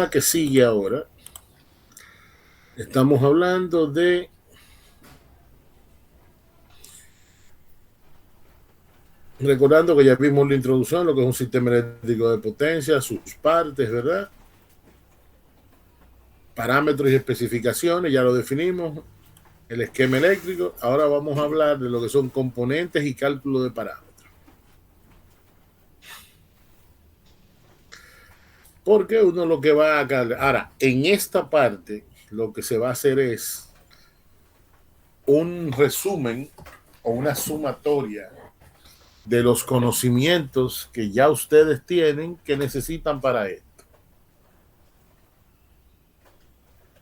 que sigue ahora, estamos hablando de recordando que ya vimos la introducción, lo que es un sistema eléctrico de potencia, sus partes, ¿verdad? Parámetros y especificaciones, ya lo definimos, el esquema eléctrico. Ahora vamos a hablar de lo que son componentes y cálculo de parámetros. Porque uno lo que va a cargar. Ahora, en esta parte, lo que se va a hacer es un resumen o una sumatoria de los conocimientos que ya ustedes tienen que necesitan para esto.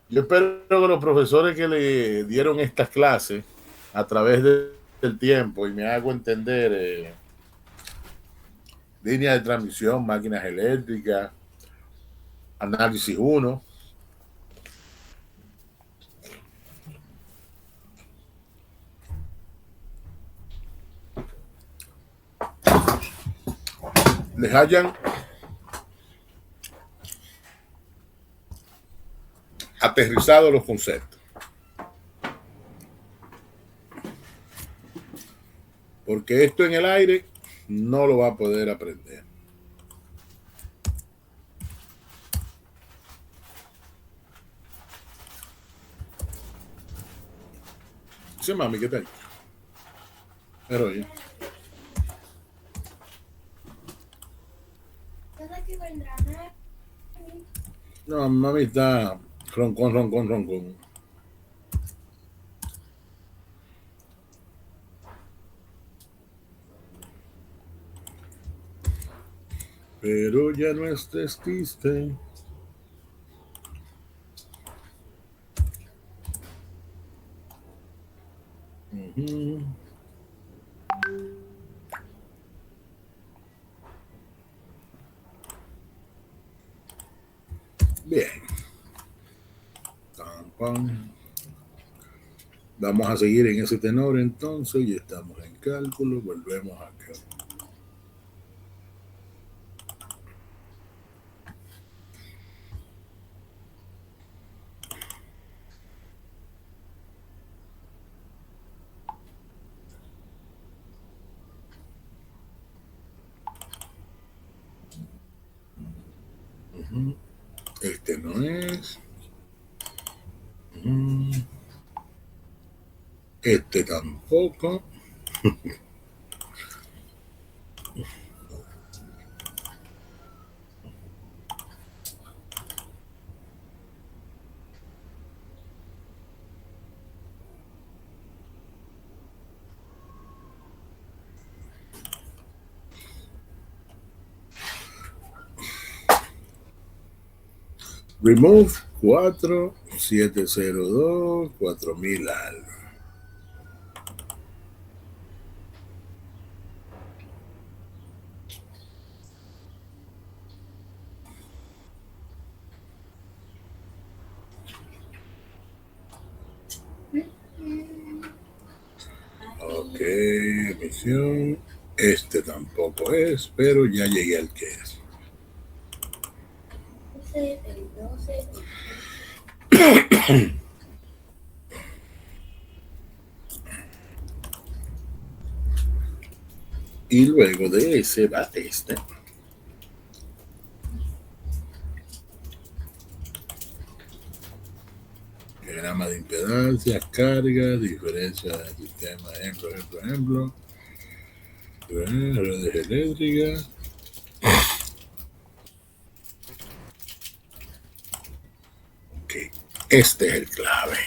Yo espero que los profesores que le dieron estas clases a través del tiempo y me hago entender líneas de transmisión, máquinas eléctricas, análisis 1, les hayan aterrizado los conceptos. Porque esto en el aire no lo va a poder aprender. Sí, mami, ¿qué tal? Pero oye. No, mami está roncón, roncón, roncón. Pero ya no estés triste. Bien. Vamos a seguir en ese tenor entonces. Ya estamos en cálculo. Volvemos acá. Este no es. Este tampoco. Remove 4702 4000 algo. Ok, emisión. Este tampoco es, pero ya llegué al que es. Y luego de ese va este. Diagrama de impedancias, carga, diferencia del sistema, ejemplo. Redes eléctricas. Ok, este es el clave.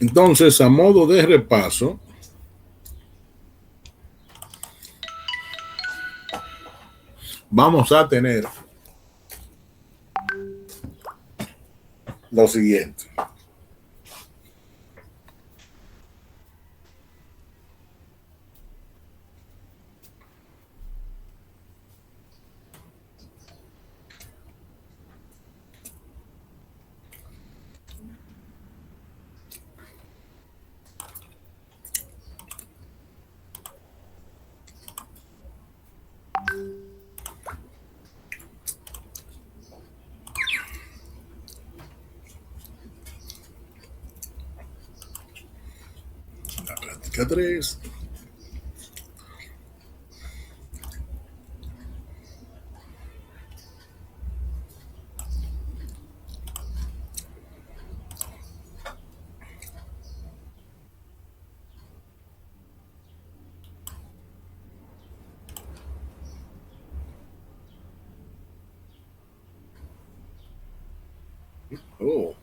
Entonces, a modo de repaso, vamos a tener lo siguiente. 3. Oh.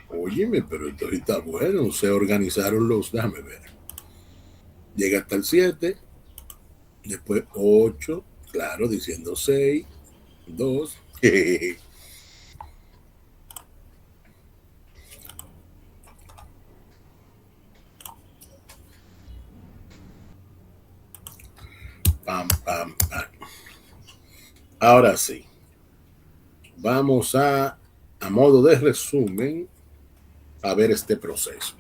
Óyeme, pero esto está bueno. Se organizaron los. Déjame ver. Llega hasta el 7. Después 8. Claro, diciendo 6. 2. Pam, pam, pam. Ahora sí. Vamos a modo de resumen, a ver este proceso.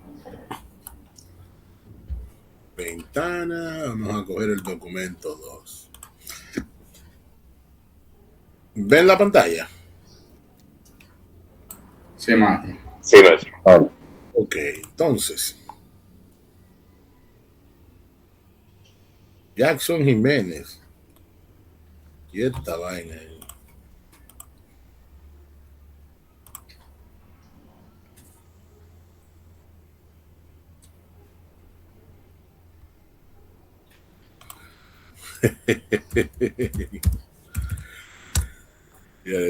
Ventana, vamos a coger el documento 2. ¿Ven la pantalla? Sí, Mati. Sí, maestro. Ok, entonces. Jackson Jiménez. Y esta vaina ahí.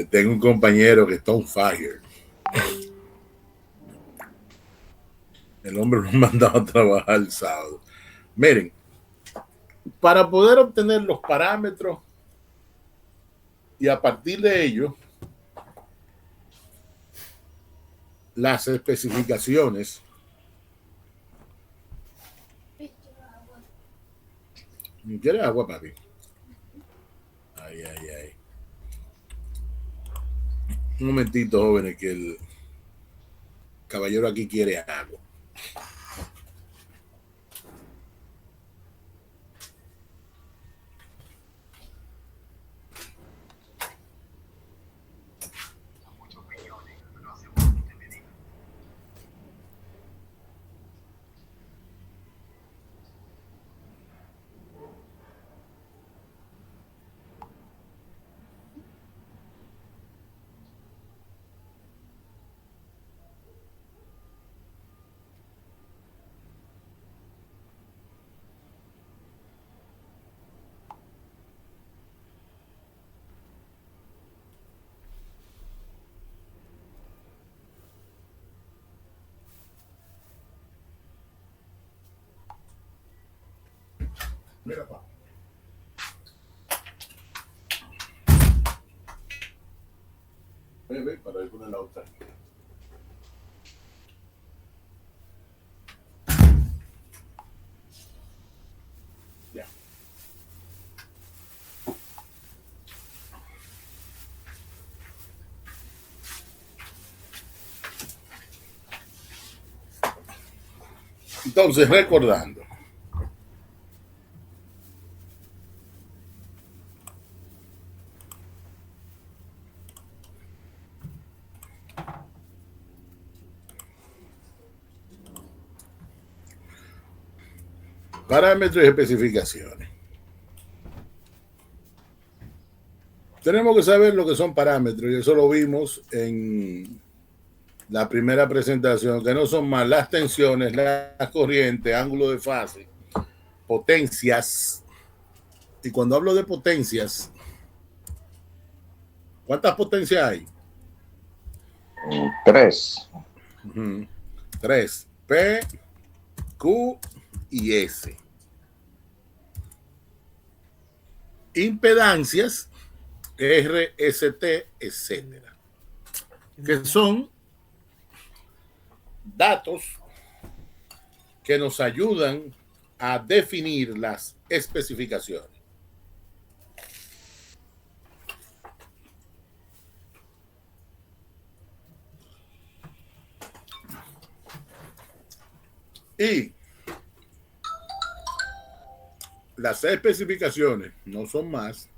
Tengo un compañero que está on fire. El hombre lo mandaba a trabajar el sábado. Miren, para poder obtener los parámetros y a partir de ellos las especificaciones, ¿quieres agua, papi? Ay, ay, ay. Un momentito, jóvenes, que el caballero aquí quiere agua. Mira, pa. Ve, para ir con la otra. Ya. Entonces, recordando. Parámetros y especificaciones. Tenemos que saber lo que son parámetros y eso lo vimos en la primera presentación, que no son más las tensiones, las corrientes, ángulo de fase, potencias. Y cuando hablo de potencias, ¿cuántas potencias hay? 3. 3. P, Q y S. Impedancias, R, ST, etcétera. Que son datos que nos ayudan a definir las especificaciones. Y las especificaciones no son más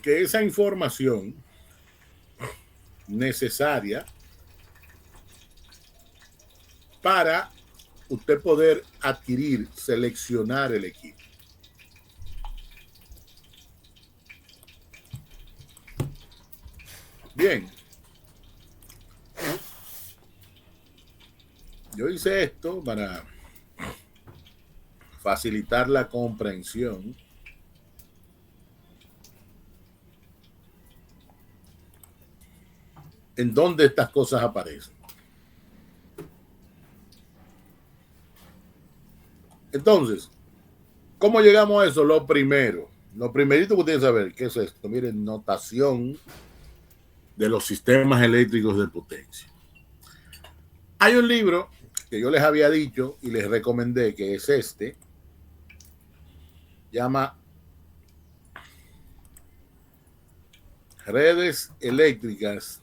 que esa información necesaria para usted poder adquirir, seleccionar el equipo. Bien. Yo hice esto para facilitar la comprensión en dónde estas cosas aparecen. Entonces, ¿cómo llegamos a eso? Lo primerito que ustedes saber, ¿qué es esto? Miren, notación de los sistemas eléctricos de potencia. Hay un libro que yo les había dicho y les recomendé, que es este, llama Redes Eléctricas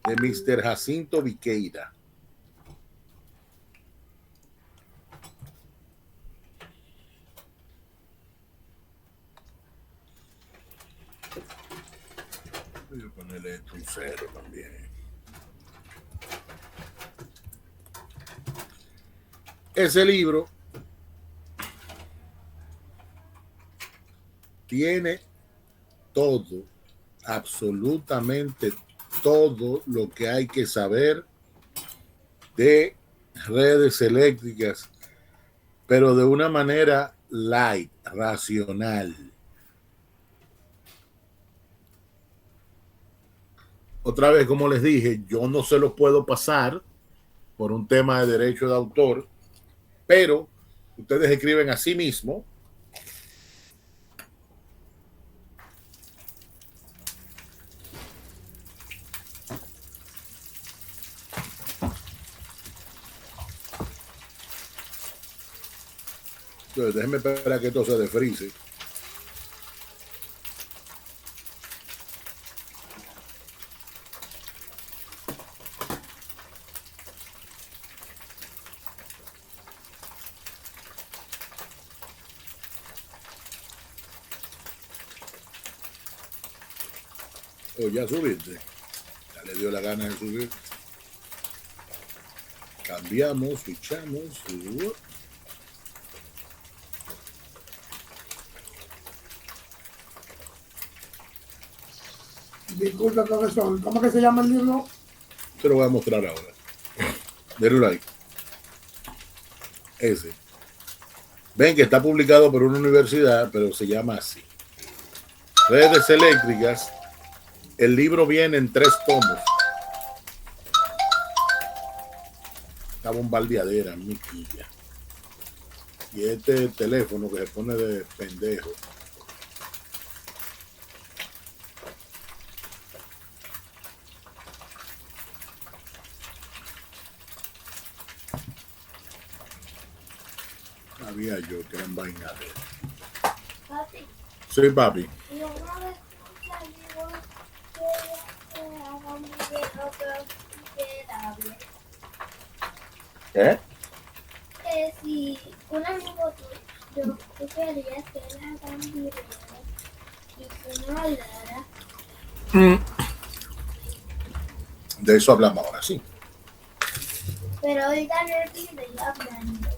de Mr. Jacinto Viqueira. Voy a ponerle esto un 0 también. Ese libro tiene todo, absolutamente todo lo que hay que saber de redes eléctricas, pero de una manera light, racional. Otra vez, como les dije, yo no se los puedo pasar por un tema de derecho de autor, pero ustedes escriben a sí mismo. Entonces, déjenme esperar que esto se desfrice. O ya subiste. Ya le dio la gana de subir. Cambiamos, switchamos. Disculpe, profesor, ¿cómo que se llama el libro? Te lo voy a mostrar ahora. Denle like. Ese. Ven que está publicado por una universidad, pero se llama así. Redes Eléctricas. El libro viene en 3 tomos. Esta bombardeadera, mi quilla. Y este teléfono que se pone de pendejo. Sabía yo que eran vainas de... Papi. Sí, papi. Y una vez salió que haga un video que era bien. ¿Eh? Que si un amigo tuyo, tú querías que él haga un video y que no hablara, De eso hablamos ahora, sí. pero oigan el video hablando.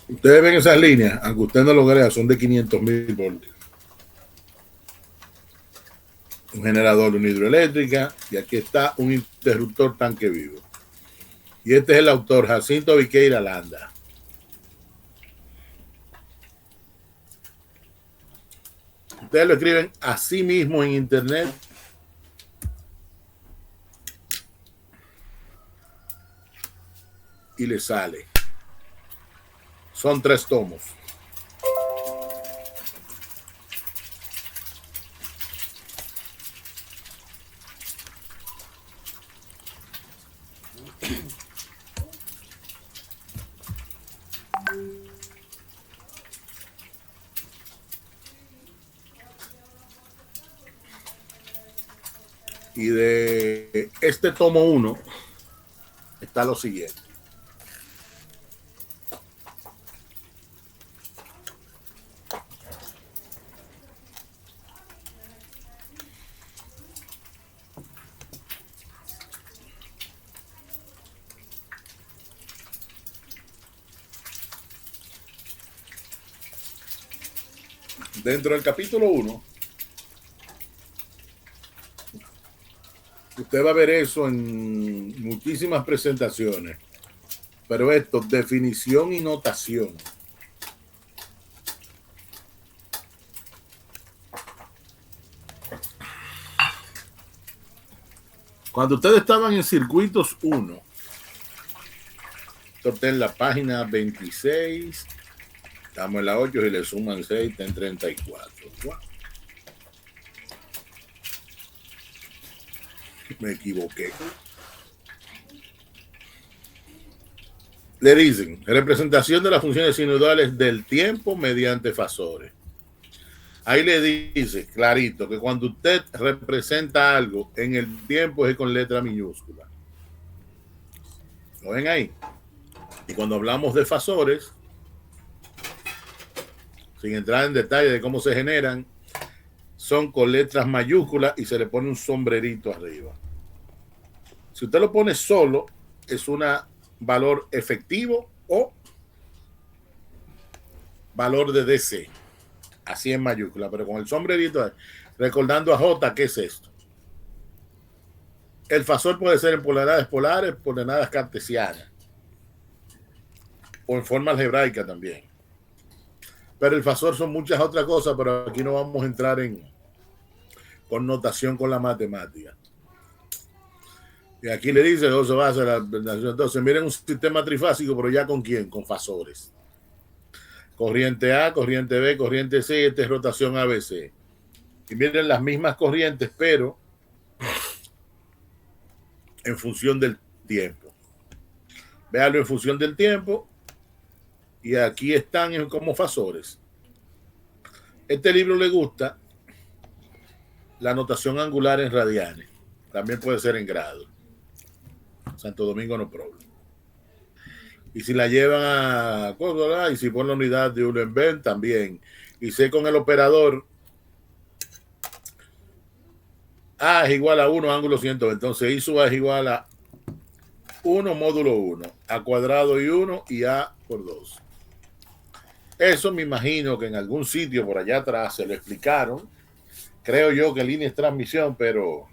Ustedes ven esas líneas, aunque usted no lo crea, son de 500.000 voltios. Un generador de una hidroeléctrica, y aquí está un interruptor tanque vivo. Y este es el autor, Jacinto Viqueira Landa. Ustedes lo escriben así mismo en internet. Y le sale. Son 3 tomos. Y de este tomo 1 está lo siguiente. Dentro del capítulo 1, usted va a ver eso en muchísimas presentaciones, pero esto, definición y notación. Cuando ustedes estaban en circuitos 1, esto está en la página 26, estamos en la 8 y le suman 6, está en 34. Wow. Me equivoqué. Le dicen, representación de las funciones sinodales del tiempo mediante fasores. Ahí le dice clarito que cuando usted representa algo en el tiempo es con letra minúscula. ¿Lo ven ahí? Y cuando hablamos de fasores, sin entrar en detalle de cómo se generan, son con letras mayúsculas y se le pone un sombrerito arriba. Si usted lo pone solo, es un valor efectivo o valor de DC. Así en mayúscula, pero con el sombrerito, recordando a J, ¿qué es esto? El fasor puede ser en polaridades polares, polaridades cartesianas, o en forma algebraica también. Pero el fasor son muchas otras cosas, pero aquí no vamos a entrar en connotación con la matemática. Y aquí le dice, eso va a ser la, entonces miren un sistema trifásico, pero ya con quién, con fasores. Corriente A, corriente B, corriente C, esta es rotación ABC. Y miren las mismas corrientes, pero en función del tiempo. Véanlo en función del tiempo. Y aquí están como fasores. Este libro le gusta la notación angular en radianes. También puede ser en grados. Santo Domingo no problema. Y si la llevan a... Y si ponen la unidad de uno en Ben, también. Y sé con el operador A es igual a 1 ángulo 120. Entonces I sub A es igual a 1 módulo 1. A cuadrado y 1 y A por 2. Eso me imagino que en algún sitio por allá atrás se lo explicaron. Creo yo que línea de transmisión, pero...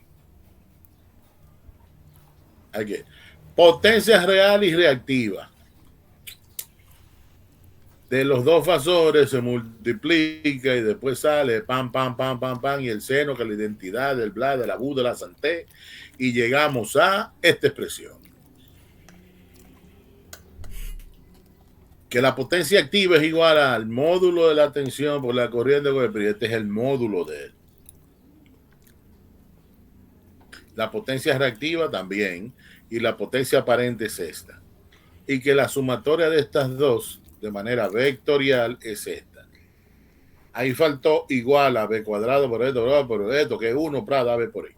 hay que... Potencia real y reactiva. De los dos fasores se multiplica y después sale pam, pam, pam, pam, pam, y el seno que la identidad del bla, de la bu, de la santé, y llegamos a esta expresión. Que la potencia activa es igual al módulo de la tensión por la corriente, pero este es el módulo de él. La potencia reactiva también, y la potencia aparente es esta. Y que la sumatoria de estas dos de manera vectorial es esta. Ahí faltó igual a b cuadrado por esto, que es 1 da b por ahí.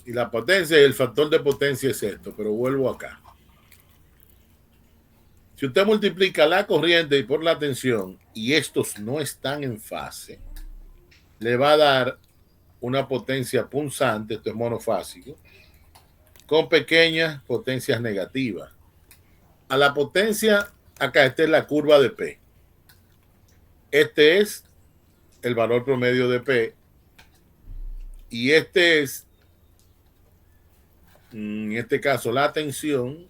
Y la potencia y el factor de potencia es esto, pero vuelvo acá. Si usted multiplica la corriente y por la tensión y estos no están en fase, le va a dar una potencia punzante, esto es monofásico, con pequeñas potencias negativas. A la potencia, acá esta es la curva de P. Este es el valor promedio de P. Y este es, en este caso, la tensión,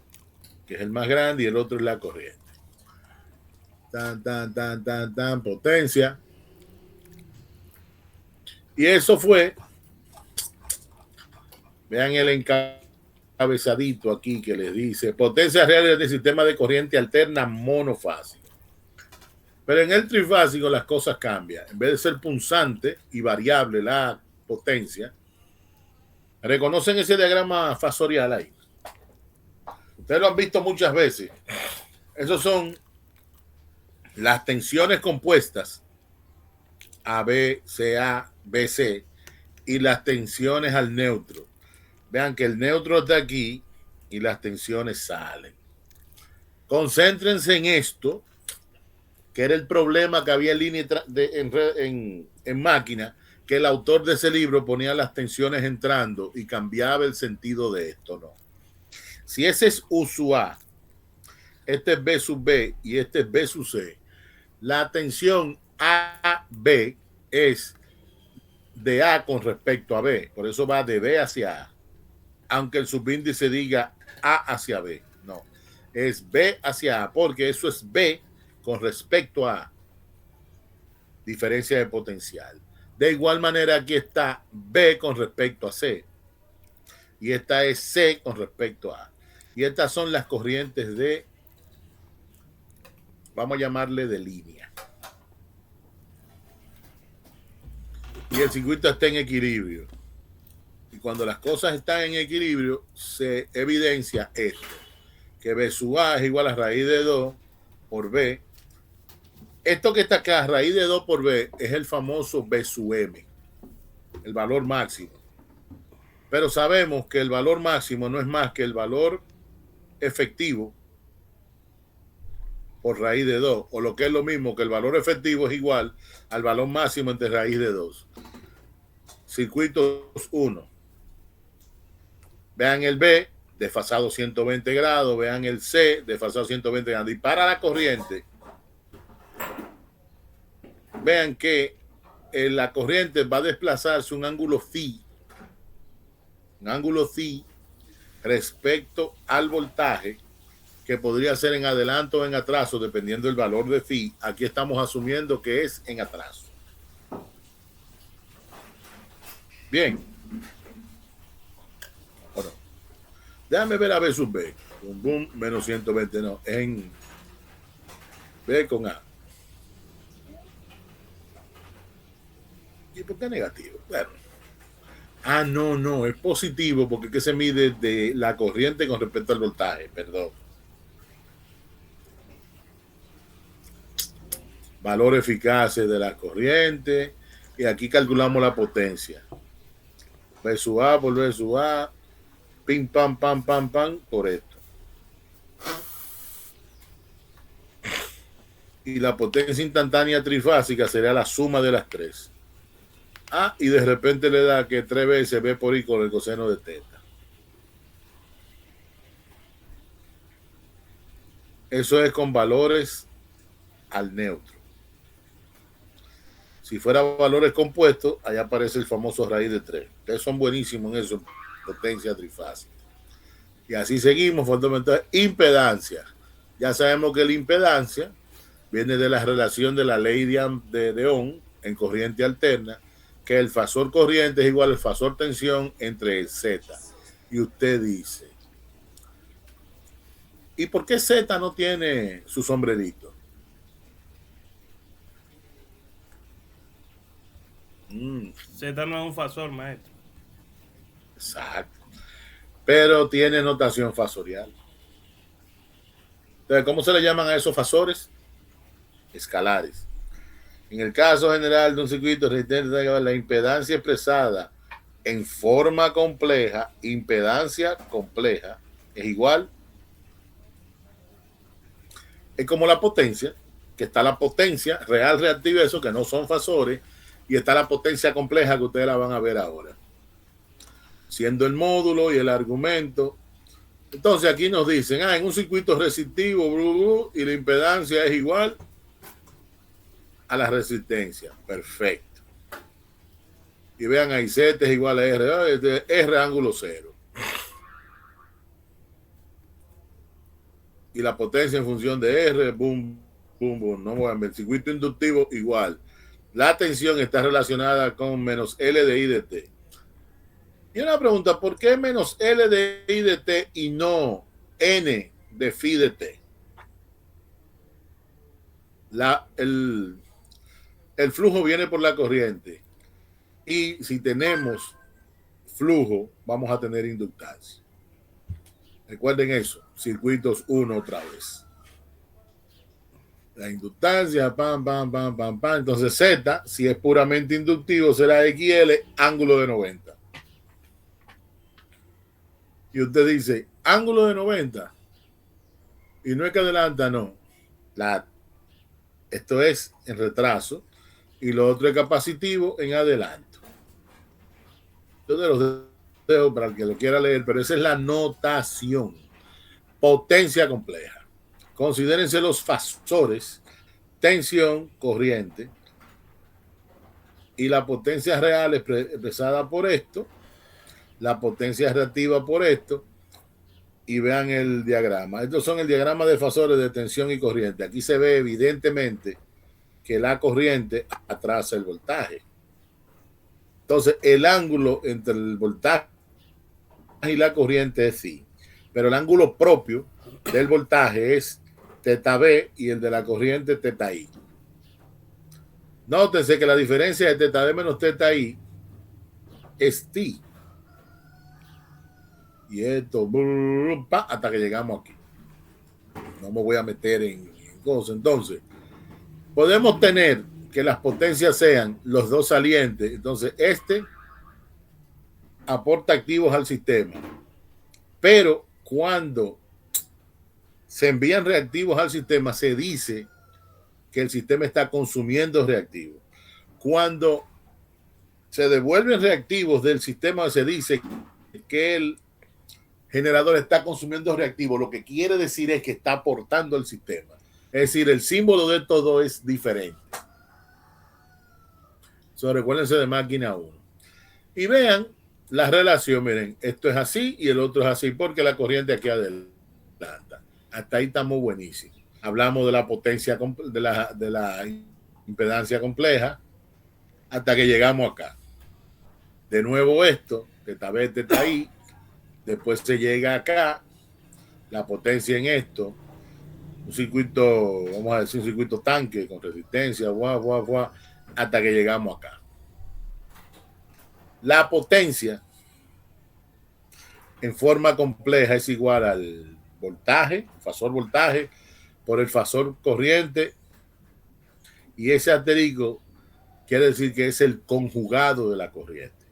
que es el más grande, y el otro es la corriente. Tan, potencia. Y eso fue, vean el encabezadito aquí que les dice, potencia real del sistema de corriente alterna monofásico. Pero en el trifásico las cosas cambian. En vez de ser punzante y variable la potencia, reconocen ese diagrama fasorial ahí. Ustedes lo han visto muchas veces. Esos son las tensiones compuestas AB, CA, BC y las tensiones al neutro. Vean que el neutro está aquí y las tensiones salen. Concéntrense en esto, que era el problema que había en línea en máquina, que el autor de ese libro ponía las tensiones entrando y cambiaba el sentido de esto, ¿no? Si ese es U sub A, este es B sub B y este es B sub C, la tensión AB es de A con respecto a B, por eso va de B hacia A, aunque el subíndice diga A hacia B, no, es B hacia A, porque eso es B con respecto a diferencia de potencial. De igual manera aquí está B con respecto a C y esta es C con respecto a. Y estas son las corrientes de, vamos a llamarle de línea. Y el circuito está en equilibrio. Y cuando las cosas están en equilibrio, se evidencia esto, que B sub A es igual a raíz de 2 por B. Esto que está acá, raíz de 2 por B, es el famoso B sub M, el valor máximo. Pero sabemos que el valor máximo no es más que el valor efectivo por raíz de 2, o lo que es lo mismo, que el valor efectivo es igual al valor máximo entre raíz de 2. Circuitos 1. Vean el B, desfasado 120 grados, vean el C, desfasado 120 grados, y para la corriente, vean que la corriente va a desplazarse un ángulo phi respecto al voltaje, que podría ser en adelanto o en atraso, dependiendo del valor de phi. Aquí estamos asumiendo que es en atraso. Bien. Bueno, déjame ver a B sub B. Boom, boom, menos 120, no, en B con A. ¿Y por qué negativo? Bueno. No, es positivo porque es que se mide de la corriente con respecto al voltaje, perdón. Valor eficaz de la corriente y aquí calculamos la potencia. B sub A por B sub A, pim, pam, pam, pam, pam, por esto. Y la potencia instantánea trifásica sería la suma de las tres. Y de repente le da que 3 veces B por I con el coseno de teta. Eso es con valores al neutro. Si fuera valores compuestos, allá aparece el famoso raíz de 3. Ustedes son buenísimos en eso, potencia trifásica. Y así seguimos, fundamental. Impedancia. Ya sabemos que la impedancia viene de la relación de la ley de Ohm en corriente alterna, que el fasor corriente es igual al fasor tensión entre el Z. Y usted dice, ¿y por qué Z no tiene su sombrerito? Z no es un fasor, maestro. Exacto. Pero tiene notación fasorial. Entonces, ¿cómo se le llaman a esos fasores? Escalares. En el caso general de un circuito resistente, la impedancia expresada en forma compleja, impedancia compleja, es igual. Es como la potencia, que está la potencia real, reactiva, eso que no son fasores, y está la potencia compleja que ustedes la van a ver ahora. Siendo el módulo y el argumento. Entonces aquí nos dicen, en un circuito resistivo, y la impedancia es igual a la resistencia. Perfecto. Y vean ahí, Z es igual a R, R ángulo 0. Y la potencia en función de R, boom, boom, boom. No voy a ver. El circuito inductivo igual. La tensión está relacionada con menos L de I de T. Y una pregunta, ¿por qué menos L de I de T y no N de phi de T? El flujo viene por la corriente. Y si tenemos flujo, vamos a tener inductancia. Recuerden eso. Circuitos 1 otra vez. La inductancia, pam, pam, pam, pam, pam. Entonces Z, si es puramente inductivo, será XL, ángulo de 90. Y usted dice, ángulo de 90. Y no es que adelanta, no. Esto es en retraso. Y lo otro es capacitivo en adelanto. Yo te los dejo para el que lo quiera leer, pero esa es la notación. Potencia compleja. Considérense los fasores, tensión, corriente, y la potencia real expresada por esto, la potencia reactiva por esto, y vean el diagrama. Estos son el diagrama de fasores de tensión y corriente. Aquí se ve evidentemente que la corriente atrasa el voltaje. Entonces, el ángulo entre el voltaje y la corriente es phi, pero el ángulo propio del voltaje es teta B y el de la corriente teta I. Nótense que la diferencia de teta D menos teta I es ti. Y esto, hasta que llegamos aquí. No me voy a meter en cosas. Entonces, podemos tener que las potencias sean los dos salientes. Entonces, este aporta activos al sistema. Pero cuando se envían reactivos al sistema, se dice que el sistema está consumiendo reactivos. Cuando se devuelven reactivos del sistema, se dice que el generador está consumiendo reactivos. Lo que quiere decir es que está aportando al sistema. Es decir, el símbolo de todo es diferente. Recuérdense de máquina 1. Y vean la relación. Miren, esto es así y el otro es así porque la corriente aquí adelanta. Hasta ahí estamos buenísimos. Hablamos de la potencia, de la impedancia compleja hasta que llegamos acá. De nuevo esto, teta B, teta I. Después se llega acá, la potencia en esto, un circuito, vamos a decir un circuito tanque con resistencia, hasta que llegamos acá. La potencia en forma compleja es igual al voltaje, fasor voltaje, por el fasor corriente, y ese asterisco quiere decir que es el conjugado de la corriente.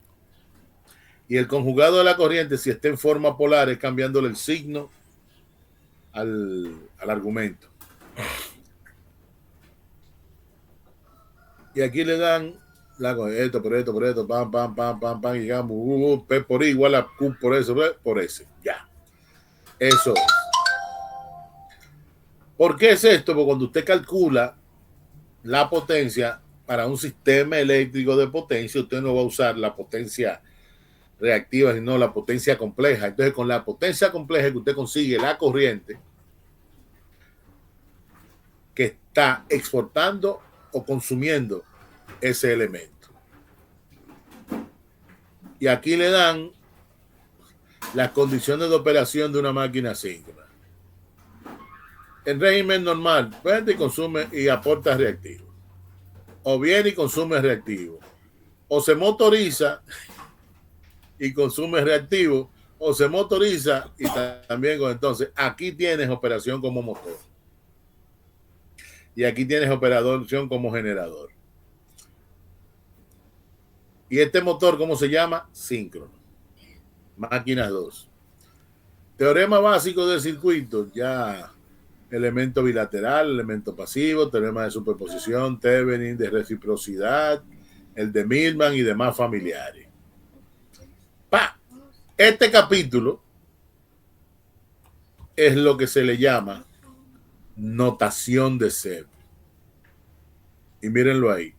Y el conjugado de la corriente, si está en forma polar, es cambiándole el signo al argumento. Y aquí le dan esto, por esto, pam, y digamos, P por I igual a Q por eso, por ese. Ya. Eso es. ¿Por qué es esto? Porque cuando usted calcula la potencia para un sistema eléctrico de potencia, usted no va a usar la potencia reactiva, sino la potencia compleja. Entonces, con la potencia compleja que usted consigue la corriente que está exportando o consumiendo ese elemento. Y aquí le dan las condiciones de operación de una máquina síncrona. En régimen normal, prende y consume y aporta reactivo. O viene y consume reactivo. O se motoriza y consume reactivo, o se motoriza y también con, entonces aquí tienes operación como motor y aquí tienes operación como generador. Y este motor, ¿cómo se llama? Síncrono. Máquinas 2. Teorema básico del circuito, ya elemento bilateral, elemento pasivo, teorema de superposición, Thevenin, de reciprocidad, el de Millman y demás familiares. Este capítulo es lo que se le llama notación de Sepp. Y mírenlo ahí.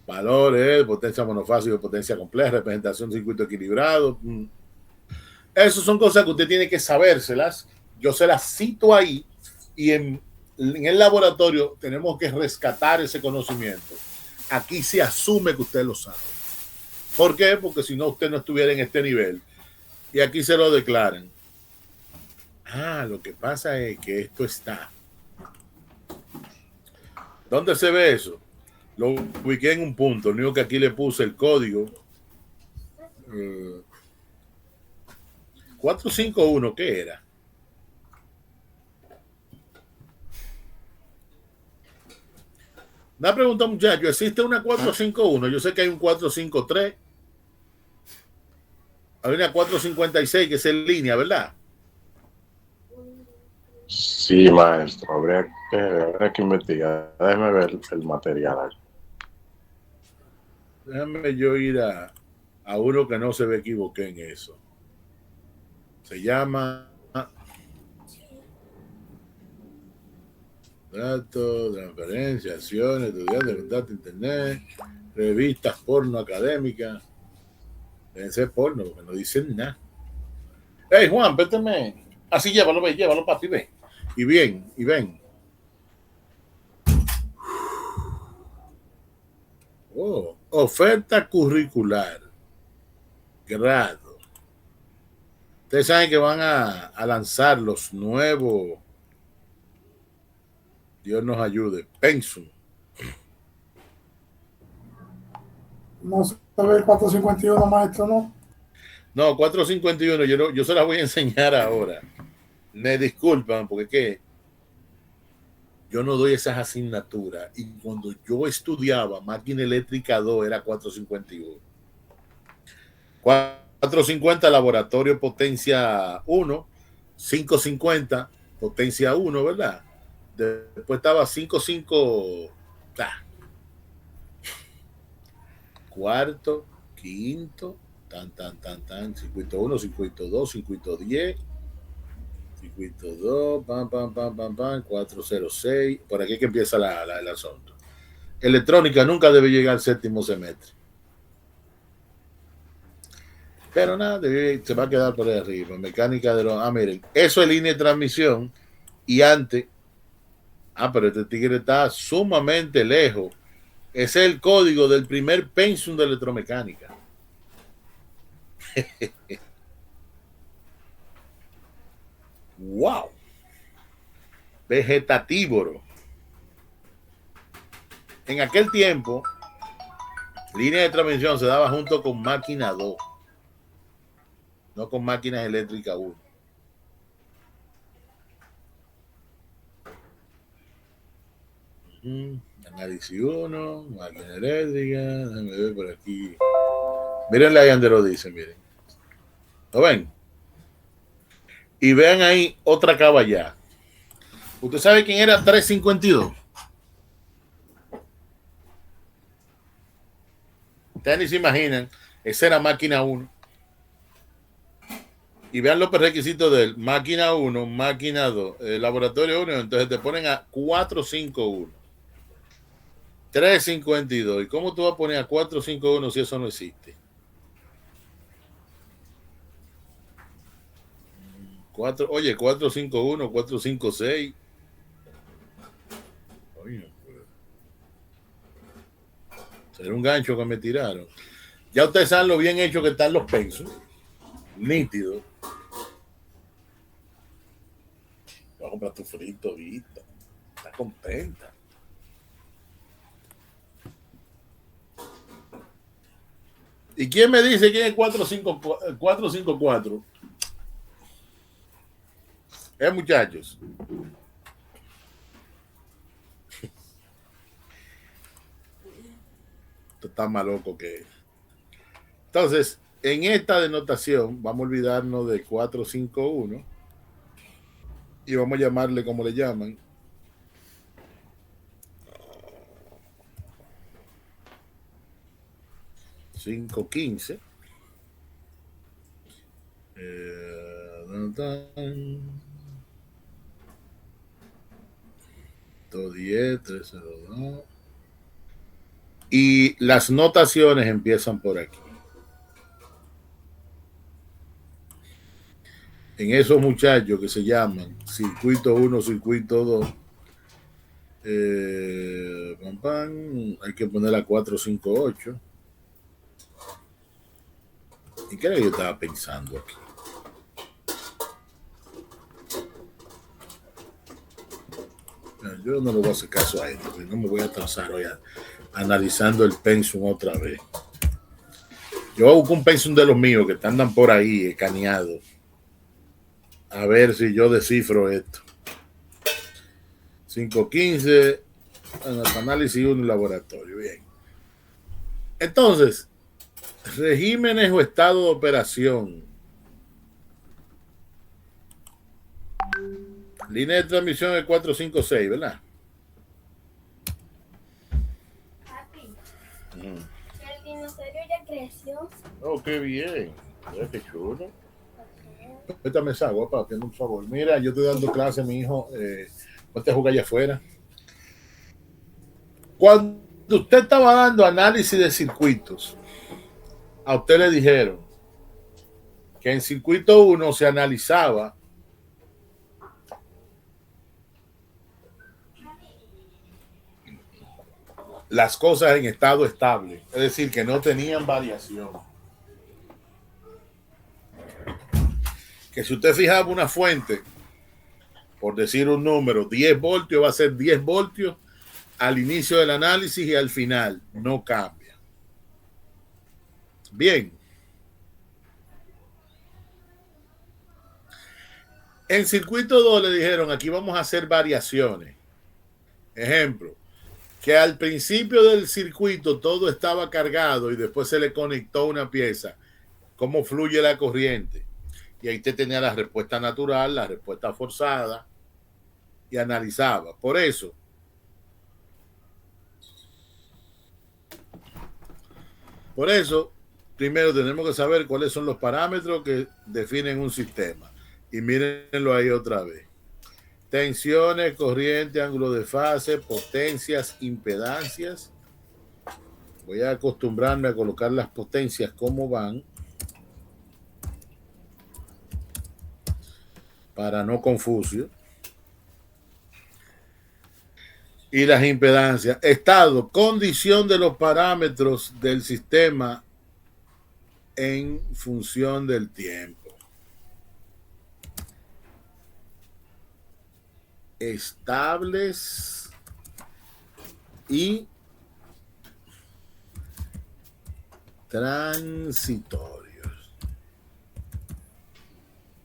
Valores, potencia monofásica, potencia compleja, representación de circuito equilibrado. Esas son cosas que usted tiene que sabérselas. Yo se las cito ahí y en el laboratorio tenemos que rescatar ese conocimiento. Aquí se asume que usted lo sabe. ¿Por qué? Porque si no, usted no estuviera en este nivel. Y aquí se lo declaran. Lo que pasa es que esto está. ¿Dónde se ve eso? Lo ubiqué en un punto. Lo único que aquí le puse el código. 451, ¿qué era? Una pregunta, muchachos. ¿Existe una 451? Yo sé que hay un 453. Hay una 456 que es en línea, ¿verdad? Sí, maestro, habría que investigar. Déjeme ver el material. Déjame yo ir a uno que no se me equivoqué en eso. Se llama datos, transferencia, acciones, estudiantes, datos, internet, revistas porno académicas. Deben ser porno, porque no dicen nada. Hey, Juan, véteme. Así llévalo, ve, llévalo, papi, ve. Y bien, y ven. Oh, oferta curricular. Grado. Ustedes saben que van a lanzar los nuevos, Dios nos ayude, Pensum. No se ve el 451, maestro, ¿no? No, 451, yo se las voy a enseñar ahora. Me disculpan, porque ¿qué? Yo no doy esas asignaturas. Y cuando yo estudiaba máquina eléctrica 2 era 451. 450 laboratorio potencia 1, 550 potencia 1, ¿verdad? Después estaba 55, cuarto, quinto, circuito 1, circuito 2, circuito 10, circuito 2, pam, 406. Por aquí es que empieza el asunto. Electrónica nunca debe llegar al séptimo semestre. Pero nada, se va a quedar por ahí arriba. Mecánica de los... miren, eso es línea de transmisión. Y antes... pero este tigre está sumamente lejos. Ese es el código del primer pensum de electromecánica. ¡Wow! Vegetatívoro. En aquel tiempo, línea de transmisión se daba junto con máquina 2. No con máquinas eléctricas 1. Análisis 1, máquina eléctrica. Déjame ver por aquí. Miren ahí donde lo dice, miren. ¿Lo ven? Y vean ahí otra caballá. ¿Usted sabe quién era 352? Ustedes ni se imaginan. Esa era máquina 1. Y vean los requisitos de él. Máquina 1, máquina 2, laboratorio 1. Entonces te ponen a 451. 352. ¿Y cómo tú vas a poner a 451 si eso no existe? 451, 456. Oye, será un gancho que me tiraron. Ya ustedes saben lo bien hecho que están los pensos. Nítido. Voy a comprar tu frito, Vita. Está contenta. ¿Y quién me dice quién es 454? Muchachos. Esto está más loco que... Entonces, en esta denotación, vamos a olvidarnos de 451 y vamos a llamarle como le llaman. $5.15. $2.10, y las notaciones empiezan por aquí. En esos muchachos que se llaman circuito 1, circuito 2, hay que poner la 458. ¿Y qué era que yo estaba pensando aquí? Yo no le voy a hacer caso a esto, no me voy a atrasar hoy analizando el pensum otra vez. Yo busco un pensum de los míos que andan por ahí escaneados. A ver si yo descifro esto. 515, análisis 1 laboratorio. Bien. Entonces, Regímenes o estado de operación. Línea de transmisión es 456, ¿verdad? Papi, el dinosaurio ya creció. Oh, qué bien. Mira, qué chulo. Préstame esa agua, papi, hazme un favor. Mira, yo estoy dando clase a mi hijo. Ponte a jugar allá afuera. Cuando usted estaba dando análisis de circuitos, a usted le dijeron que en circuito 1 se analizaba las cosas en estado estable, es decir, que no tenían variación. Que si usted fijaba una fuente, por decir un número, 10 voltios, va a ser 10 voltios al inicio del análisis y al final, no cambia. Bien. En circuito 2 le dijeron, aquí vamos a hacer variaciones. Ejemplo, que al principio del circuito todo estaba cargado y después se le conectó una pieza. ¿Cómo fluye la corriente? Y ahí te tenía la respuesta natural, la respuesta forzada y analizaba. Por eso, primero tenemos que saber cuáles son los parámetros que definen un sistema. Y mírenlo ahí otra vez. Tensiones, corriente, ángulo de fase, potencias, impedancias. Voy a acostumbrarme a colocar las potencias como van para no confusión. Y las impedancias. Estado, condición de los parámetros del sistema en función del tiempo. Estables y transitorios.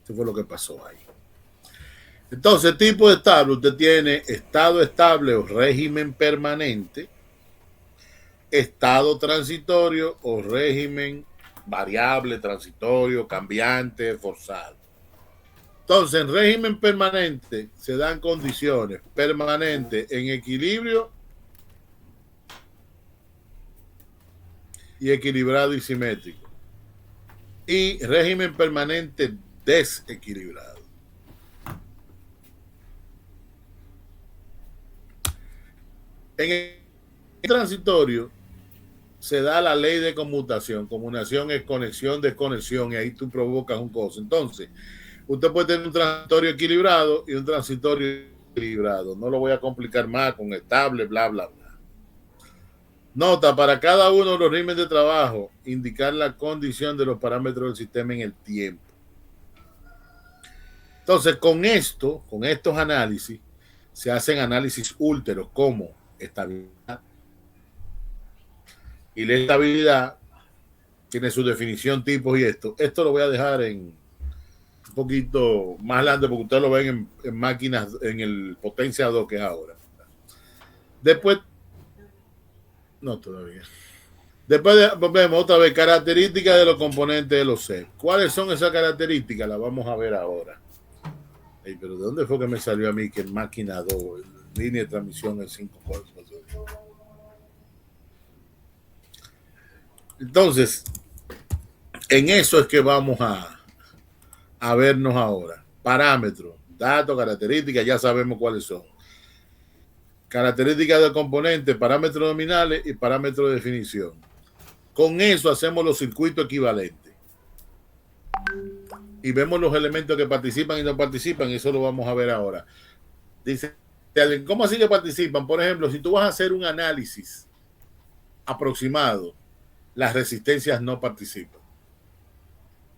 Eso fue lo que pasó ahí. Entonces, tipo de estable, usted tiene estado estable o régimen permanente, estado transitorio o régimen variable, transitorio, cambiante, forzado. Entonces, en régimen permanente se dan condiciones permanentes en equilibrio y equilibrado y simétrico. Y régimen permanente desequilibrado. En el transitorio se da la ley de conmutación. Conmutación es conexión, desconexión, y ahí tú provocas un coso. Entonces, usted puede tener un transitorio equilibrado y un transitorio equilibrado. No lo voy a complicar más con estable, bla, bla, bla. Nota, para cada uno de los regímenes de trabajo, indicar la condición de los parámetros del sistema en el tiempo. Entonces, con estos análisis, se hacen análisis últeros como estabilidad. Y la estabilidad tiene su definición, tipos y esto. Esto lo voy a dejar en un poquito más adelante porque ustedes lo ven en máquinas, en el Potencia 2 que es ahora. Después, no todavía. Después vemos otra vez características de los componentes de los C. ¿Cuáles son esas características? Las vamos a ver ahora. Hey, pero ¿de dónde fue que me salió a mí que en máquina 2, línea de transmisión es 5 cuartos? Entonces, en eso es que vamos a vernos ahora. Parámetros, datos, características, ya sabemos cuáles son. Características del componente, parámetros nominales y parámetros de definición. Con eso hacemos los circuitos equivalentes. Y vemos los elementos que participan y no participan. Eso lo vamos a ver ahora. Dice, ¿cómo así que participan? Por ejemplo, si tú vas a hacer un análisis aproximado, las resistencias no participan.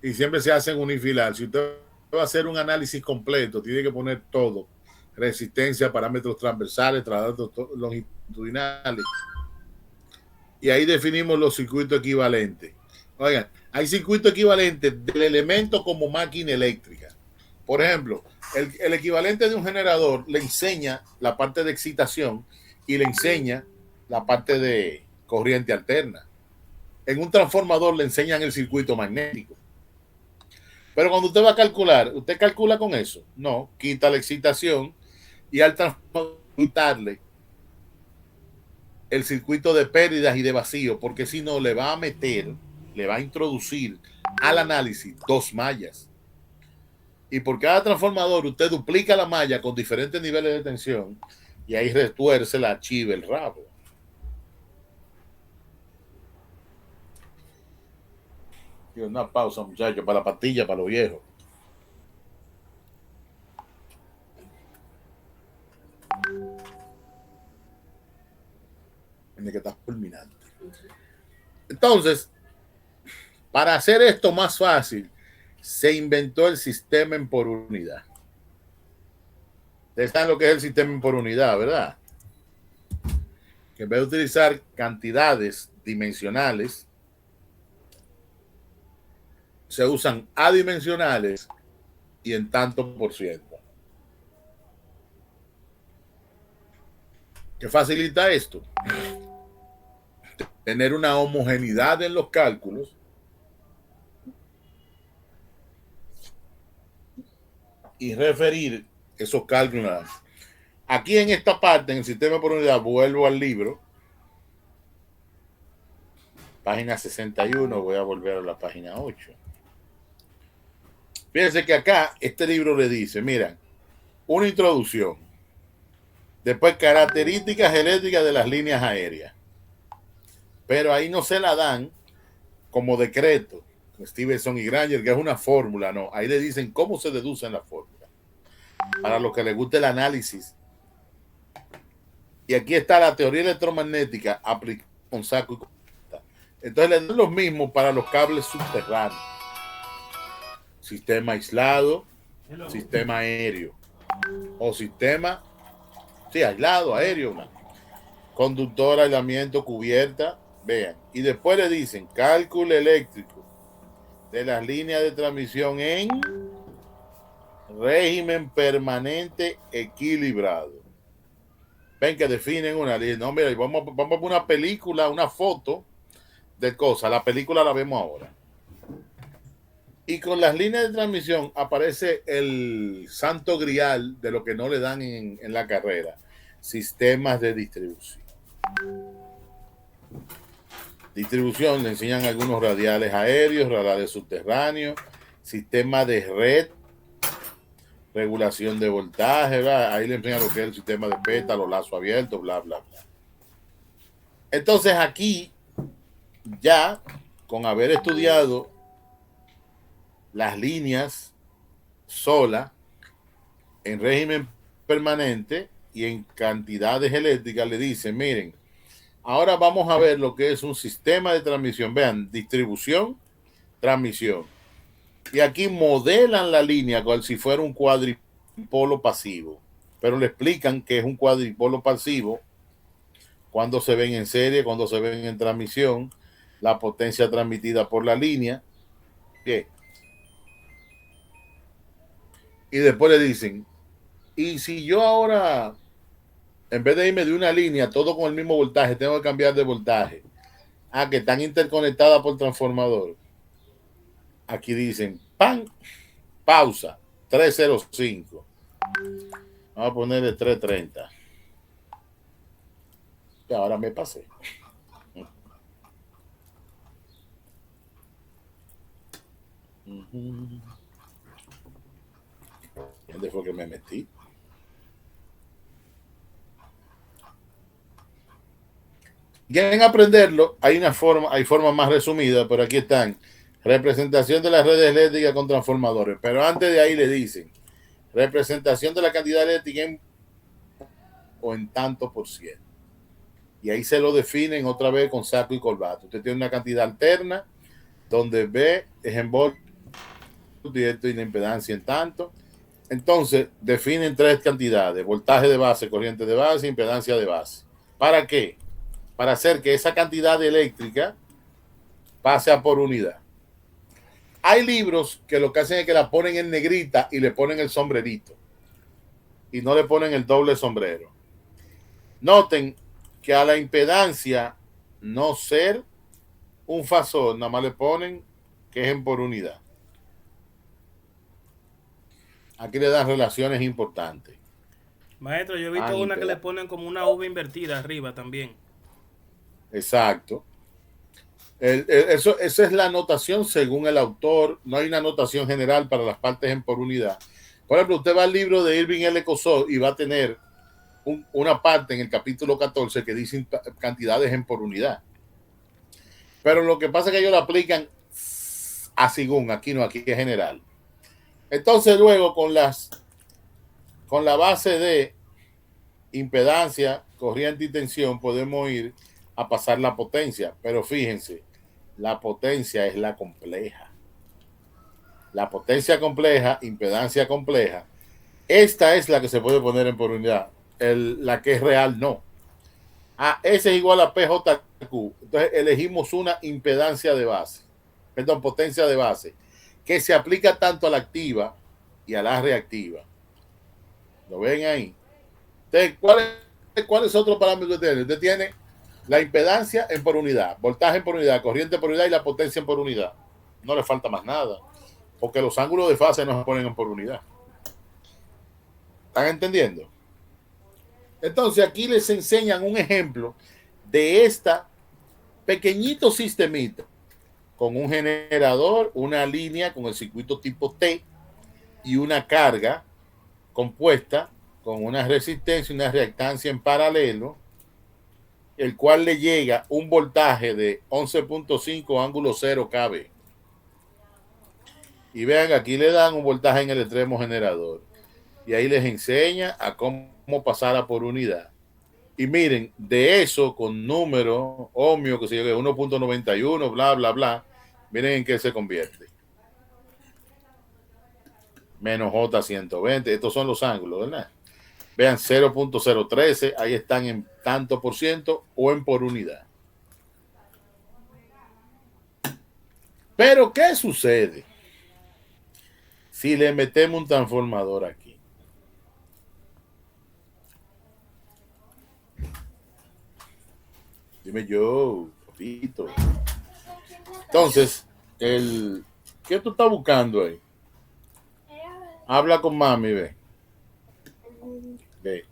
Y siempre se hacen unifilar. Si usted va a hacer un análisis completo, tiene que poner todo. Resistencia, parámetros transversales, parámetros longitudinales. Y ahí definimos los circuitos equivalentes. Oigan, hay circuitos equivalentes del elemento como máquina eléctrica. Por ejemplo, el equivalente de un generador le enseña la parte de excitación y le enseña la parte de corriente alterna. en un transformador le enseñan el circuito magnético. Pero cuando usted va a calcular, ¿usted calcula con eso? No, quita la excitación y al transformador quitarle el circuito de pérdidas y de vacío, porque si no le va a meter, le va a introducir al análisis 2 mallas. Y por cada transformador usted duplica la malla con diferentes niveles de tensión y ahí retuerce la chiva, el rabo. Y una pausa, muchachos, para la pastilla, para los viejos. En el que está fulminante. Entonces, para hacer esto más fácil, se inventó el sistema en por unidad. Ustedes saben lo que es el sistema en por unidad, ¿verdad? Que en vez de utilizar cantidades dimensionales, se usan adimensionales y en tanto por ciento. ¿Qué facilita esto? Tener una homogeneidad en los cálculos y referir esos cálculos. Aquí en esta parte, en el sistema por unidad, vuelvo al libro. Página 61, voy a volver a la página 8. Fíjense que acá este libro le dice, mira, una introducción. Después, características eléctricas de las líneas aéreas. Pero ahí no se la dan como decreto. Stevenson y Granger, que es una fórmula, no. Ahí le dicen cómo se deducen la fórmula. Para los que les guste el análisis. Y aquí está la teoría electromagnética aplicada con saco y corta. Entonces le dan los mismos para los cables subterráneos. Sistema aislado, sistema aéreo. O sistema, sí, aislado, aéreo. ¿No? Conductor, aislamiento, cubierta. Vean. Y después le dicen cálculo eléctrico de las líneas de transmisión en régimen permanente equilibrado. Ven que definen una línea. No, mira, vamos a poner una película, una foto de cosas. La película la vemos ahora. Y con las líneas de transmisión aparece el santo grial de lo que no le dan en la carrera. Sistemas de distribución. Distribución, le enseñan algunos radiales aéreos, radares subterráneos, sistema de red, regulación de voltaje, ¿verdad? Ahí le enseñan lo que es el sistema de PETA, los lazos abiertos, bla, bla, bla. Entonces aquí, ya con haber estudiado las líneas sola en régimen permanente y en cantidades eléctricas, le dicen, miren, ahora vamos a ver lo que es un sistema de transmisión. Vean, distribución, transmisión. Y aquí modelan la línea como si fuera un cuadripolo pasivo. Pero le explican que es un cuadripolo pasivo cuando se ven en serie, cuando se ven en transmisión, la potencia transmitida por la línea. Bien. Y después le dicen, y si yo ahora, en vez de irme de una línea, todo con el mismo voltaje, tengo que cambiar de voltaje. Ah, que están interconectadas por transformador. Aquí dicen, ¡pam! Pausa, 305. Vamos a ponerle 330. Y ahora me pasé. ¿Dónde fue que me metí? ¿Quieren aprenderlo? Hay formas más resumidas, pero aquí están. Representación de las redes eléctricas con transformadores. Pero antes de ahí le dicen representación de la cantidad eléctrica en tanto por ciento. Y ahí se lo definen otra vez con saco y corbata. Usted tiene una cantidad alterna donde B es en volt directo y la impedancia en tanto. Entonces definen 3 cantidades: voltaje de base, corriente de base, impedancia de base. ¿Para qué? Para hacer que esa cantidad eléctrica pase a por unidad. Hay libros que lo que hacen es que la ponen en negrita y le ponen el sombrerito y no le ponen el doble sombrero. Noten que a la impedancia no ser un fasor, nada más le ponen que es en por unidad. Aquí le dan relaciones importantes. Maestro, yo he Ah, visto una que le impedance. ponen como una V invertida arriba también. Exacto. Esa es la anotación según el autor. No hay una anotación general para las partes en por unidad. Por ejemplo, usted va al libro de Irving L. Cosot y va a tener una parte en el capítulo 14 que dice cantidades en por unidad. Pero lo que pasa es que ellos lo aplican a según, aquí no, aquí es general. Entonces luego con la base de impedancia, corriente y tensión podemos ir a pasar la potencia, pero fíjense, la potencia es la compleja. La potencia compleja, impedancia compleja, esta es la que se puede poner en por unidad. La que es real, no. S es igual a PJQ. Entonces elegimos una impedancia de base, perdón, potencia de base, que se aplica tanto a la activa y a la reactiva. ¿Lo ven ahí? Entonces, ¿cuál es otro parámetro que tiene? Usted tiene la impedancia en por unidad, voltaje en por unidad, corriente por unidad y la potencia en por unidad. No le falta más nada, porque los ángulos de fase no se ponen en por unidad. ¿Están entendiendo? Entonces aquí les enseñan un ejemplo de esta pequeñito sistemita con un generador, una línea con el circuito tipo T y una carga compuesta con una resistencia y una reactancia en paralelo, el cual le llega un voltaje de 11.5 ángulo 0 kV. Y vean, aquí le dan un voltaje en el extremo generador. Y ahí les enseña a cómo pasar por unidad. Y miren, de eso con número ohmio, que se llama 1.91, bla, bla, bla, miren en qué se convierte. Menos J120, estos son los ángulos, ¿verdad? Vean, 0.013, ahí están en tanto por ciento o en por unidad. Pero, ¿qué sucede si le metemos un transformador aquí? Dime yo, papito. Entonces, ¿qué tú estás buscando ahí? Habla con mami, ve. Ve.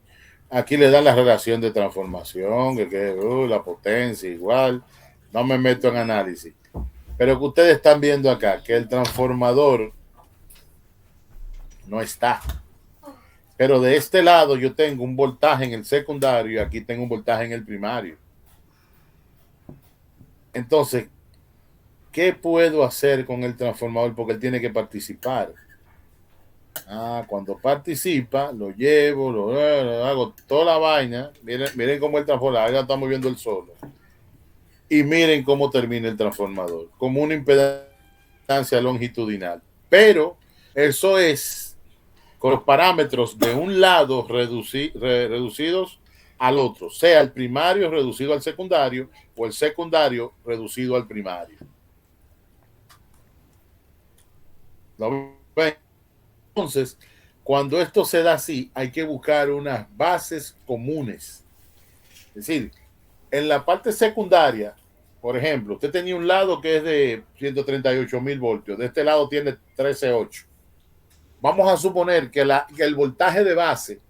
Aquí le dan la relación de transformación, la potencia igual. No me meto en análisis. Pero que ustedes están viendo acá, que el transformador no está. Pero de este lado yo tengo un voltaje en el secundario y aquí tengo un voltaje en el primario. Entonces, ¿qué puedo hacer con el transformador? Porque él tiene que participar. Cuando participa, lo llevo, lo hago toda la vaina. Miren cómo el transformador, ya está moviendo el solo. Y miren cómo termina el transformador, como una impedancia longitudinal. Pero eso es con los parámetros de un lado reducidos al otro, sea el primario reducido al secundario o el secundario reducido al primario. ¿Lo ven? Entonces, cuando esto se da así, hay que buscar unas bases comunes. Es decir, en la parte secundaria, por ejemplo, usted tenía un lado que es de 138.000 voltios, de este lado tiene 13.8. Vamos a suponer que el voltaje de base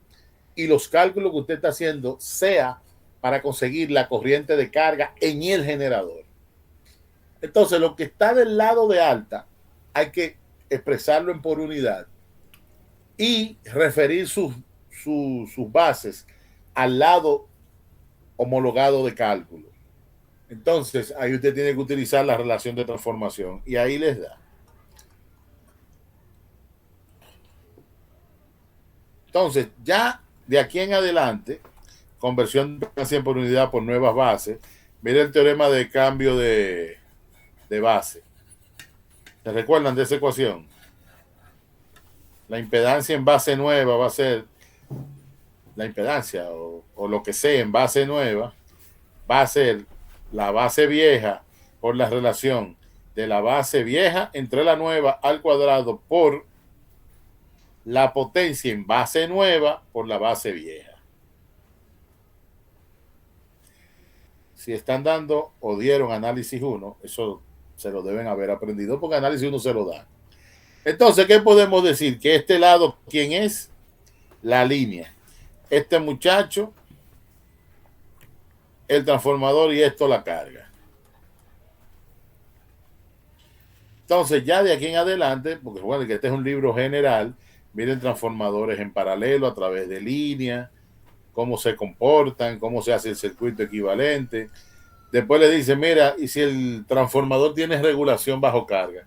y los cálculos que usted está haciendo sea para conseguir la corriente de carga en el generador. Entonces, lo que está del lado de alta, hay que expresarlo en por unidad y referir sus bases al lado homologado de cálculo. Entonces, ahí usted tiene que utilizar la relación de transformación y ahí les da. Entonces, ya de aquí en adelante, conversión de por unidad por nuevas bases. Mire el teorema de cambio de base. ¿Se recuerdan de esa ecuación? La impedancia en base nueva va a ser la impedancia o lo que sea en base nueva, va a ser la base vieja por la relación de la base vieja entre la nueva al cuadrado por la potencia en base nueva por la base vieja. si están dando o dieron análisis 1, eso se lo deben haber aprendido porque análisis 1 se lo da. Entonces, ¿qué podemos decir? Que este lado, ¿quién es? La línea. Este muchacho, el transformador y esto la carga. Entonces, ya de aquí en adelante, porque bueno, que este es un libro general, miren transformadores en paralelo a través de líneas, cómo se comportan, cómo se hace el circuito equivalente. Después le dice, mira, y si el transformador tiene regulación bajo carga,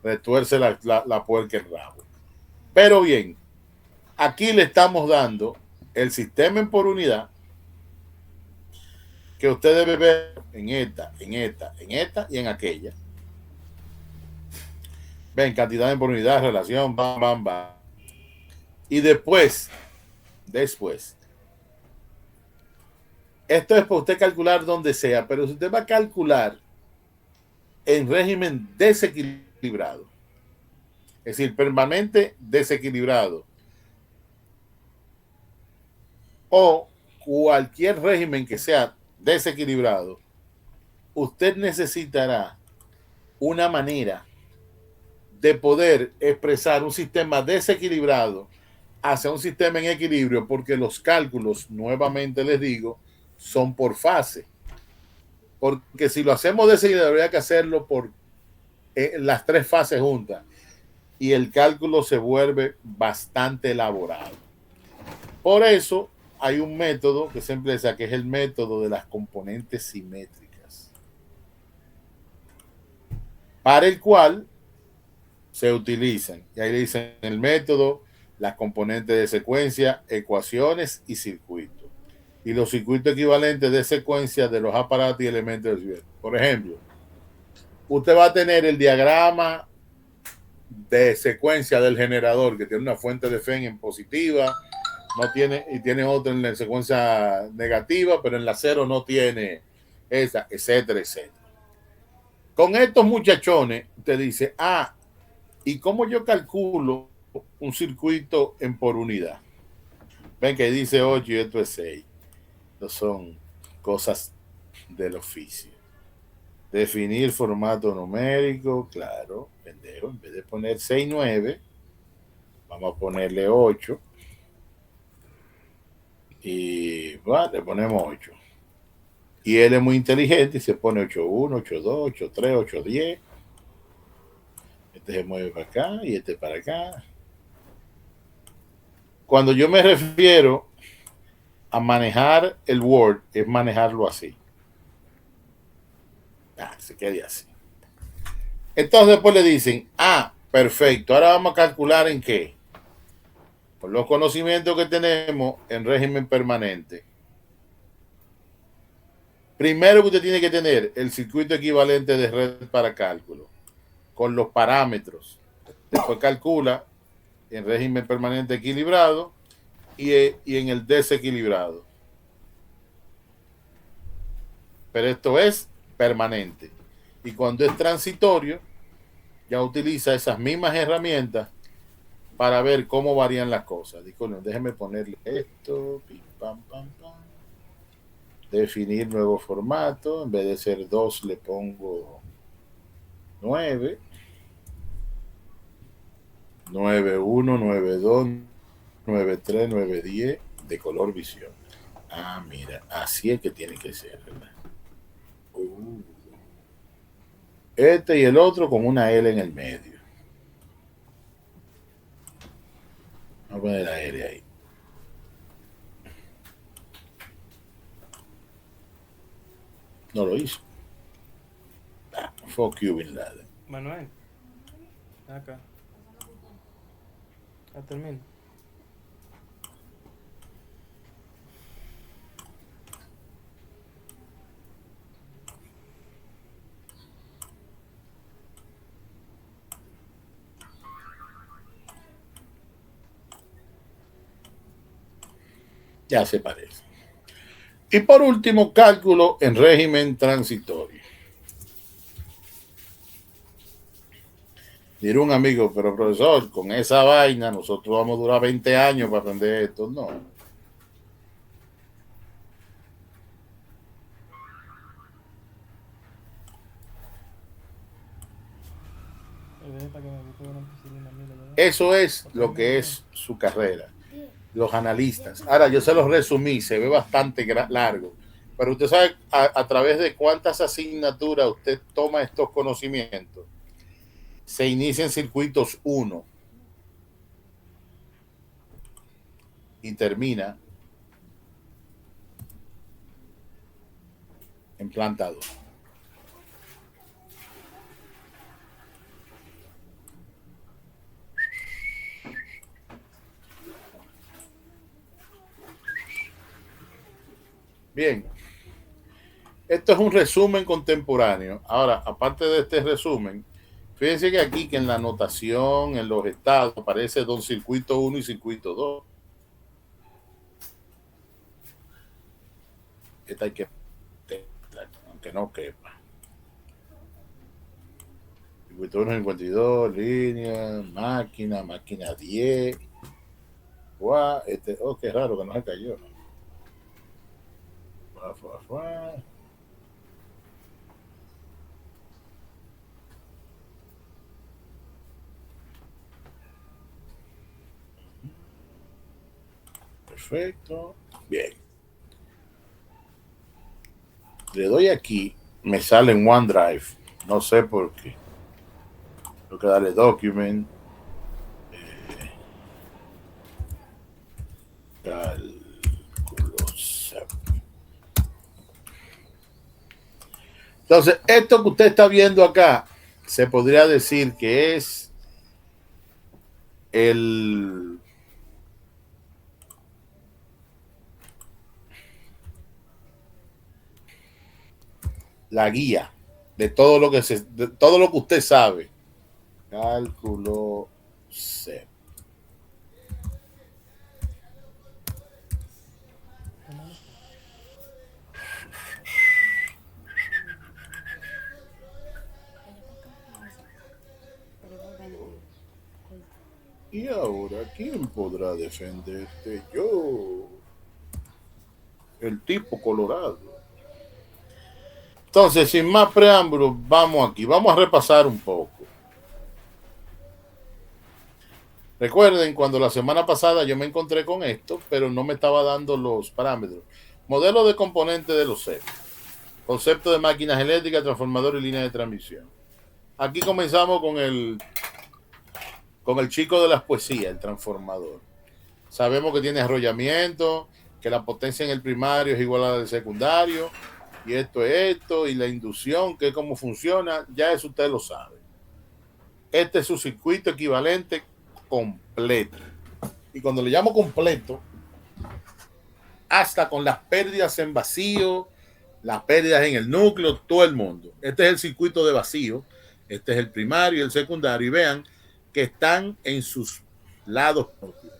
retuerce la puerca el rabo. Pero bien, aquí le estamos dando el sistema en por unidad que usted debe ver en esta y en aquella. Ven, cantidad en por unidad, relación, bam, bam, bam. Y después, esto es para usted calcular donde sea, pero si usted va a calcular en régimen desequilibrado, es decir, permanente desequilibrado, o cualquier régimen que sea desequilibrado, usted necesitará una manera de poder expresar un sistema desequilibrado hacia un sistema en equilibrio, porque los cálculos, nuevamente les digo, son por fase. Porque si lo hacemos desequilibrado, habría que hacerlo por las tres fases juntas y el cálculo se vuelve bastante elaborado. Por eso hay un método que se empieza, que es el método de las componentes simétricas, para el cual se utilizan, y ahí le dicen el método, las componentes de secuencia, ecuaciones y circuitos. Y los circuitos equivalentes de secuencia de los aparatos y elementos del circuito. Por ejemplo, usted va a tener el diagrama de secuencia del generador, que tiene una fuente deFen en positiva, no tiene, y tiene otra en la secuencia negativa, pero en la cero no tiene esa, etcétera, etcétera. Con estos muchachones, usted dice, ¿y cómo yo calculo un circuito en por unidad? Ven que dice 8 y esto es 6. Estos son cosas del oficio. Definir formato numérico, claro, pendejo. En vez de poner 6, 9, vamos a ponerle 8. Y bueno, le ponemos 8. Y él es muy inteligente y se pone 8.1, 8.2, 8.3, 8.10. Este se mueve para acá y este para acá. Cuando yo me refiero a manejar el Word, es manejarlo así. Se quede así. Entonces después le dicen, perfecto, ahora vamos a calcular en qué. Por los conocimientos que tenemos en régimen permanente. Primero que usted tiene que tener el circuito equivalente de red para cálculo, con los parámetros. Después calcula en régimen permanente equilibrado y en el desequilibrado. Pero esto es permanente. Y cuando es transitorio, ya utiliza esas mismas herramientas para ver cómo varían las cosas. Disculpen, déjenme ponerle esto. Pim, pam, pam, pam. Definir nuevo formato. En vez de ser 2, le pongo 9. 9.1, 9.2, 9.3, 9.10 de color visión. Mira, así es que tiene que ser, ¿verdad? Este y el otro con una L en el medio. Vamos a poner la L ahí. No lo hizo. Fuck you, Bin Laden. Manuel, acá. Termino. Ya se parece. Y por último, cálculo en régimen transitorio. Dirá un amigo, pero profesor, con esa vaina nosotros vamos a durar 20 años para aprender esto. No. Eso es lo que es su carrera, los analistas. Ahora, yo se los resumí, se ve bastante largo, pero usted sabe a través de cuántas asignaturas usted toma estos conocimientos. Se inicia en circuitos 1 y termina en planta 2. Bien, esto es un resumen contemporáneo. Ahora, aparte de este resumen, fíjense que aquí que en la anotación, en los estados, aparece don circuito 1 y circuito 2. Esta hay que, aunque no quepa. Circuito 1, 52, línea, máquina 10. Guau, oh, qué raro que no se cayó. Perfecto. Bien. Le doy aquí, me sale en OneDrive. No sé por qué. Tengo que darle document. Cálculos. Entonces, esto que usted está viendo acá, se podría decir que es la guía de todo lo que todo lo que usted sabe. Cálculo C. Y ahora, ¿quién podrá defenderte? Yo, el tipo colorado. Entonces, sin más preámbulos, vamos aquí. Vamos a repasar un poco. Recuerden, cuando la semana pasada yo me encontré con esto, pero no me estaba dando los parámetros. Modelo de componente de los CEP. Concepto de máquinas eléctricas, transformador y línea de transmisión. Aquí comenzamos con el chico de las poesías, el transformador. Sabemos que tiene arrollamiento, que la potencia en el primario es igual a la del secundario, y esto, y la inducción, que es cómo funciona, ya eso usted lo sabe. Este es su circuito equivalente completo. Y cuando le llamo completo, hasta con las pérdidas en vacío, las pérdidas en el núcleo, todo el mundo. Este es el circuito de vacío, este es el primario y el secundario, y vean que están en sus lados propios.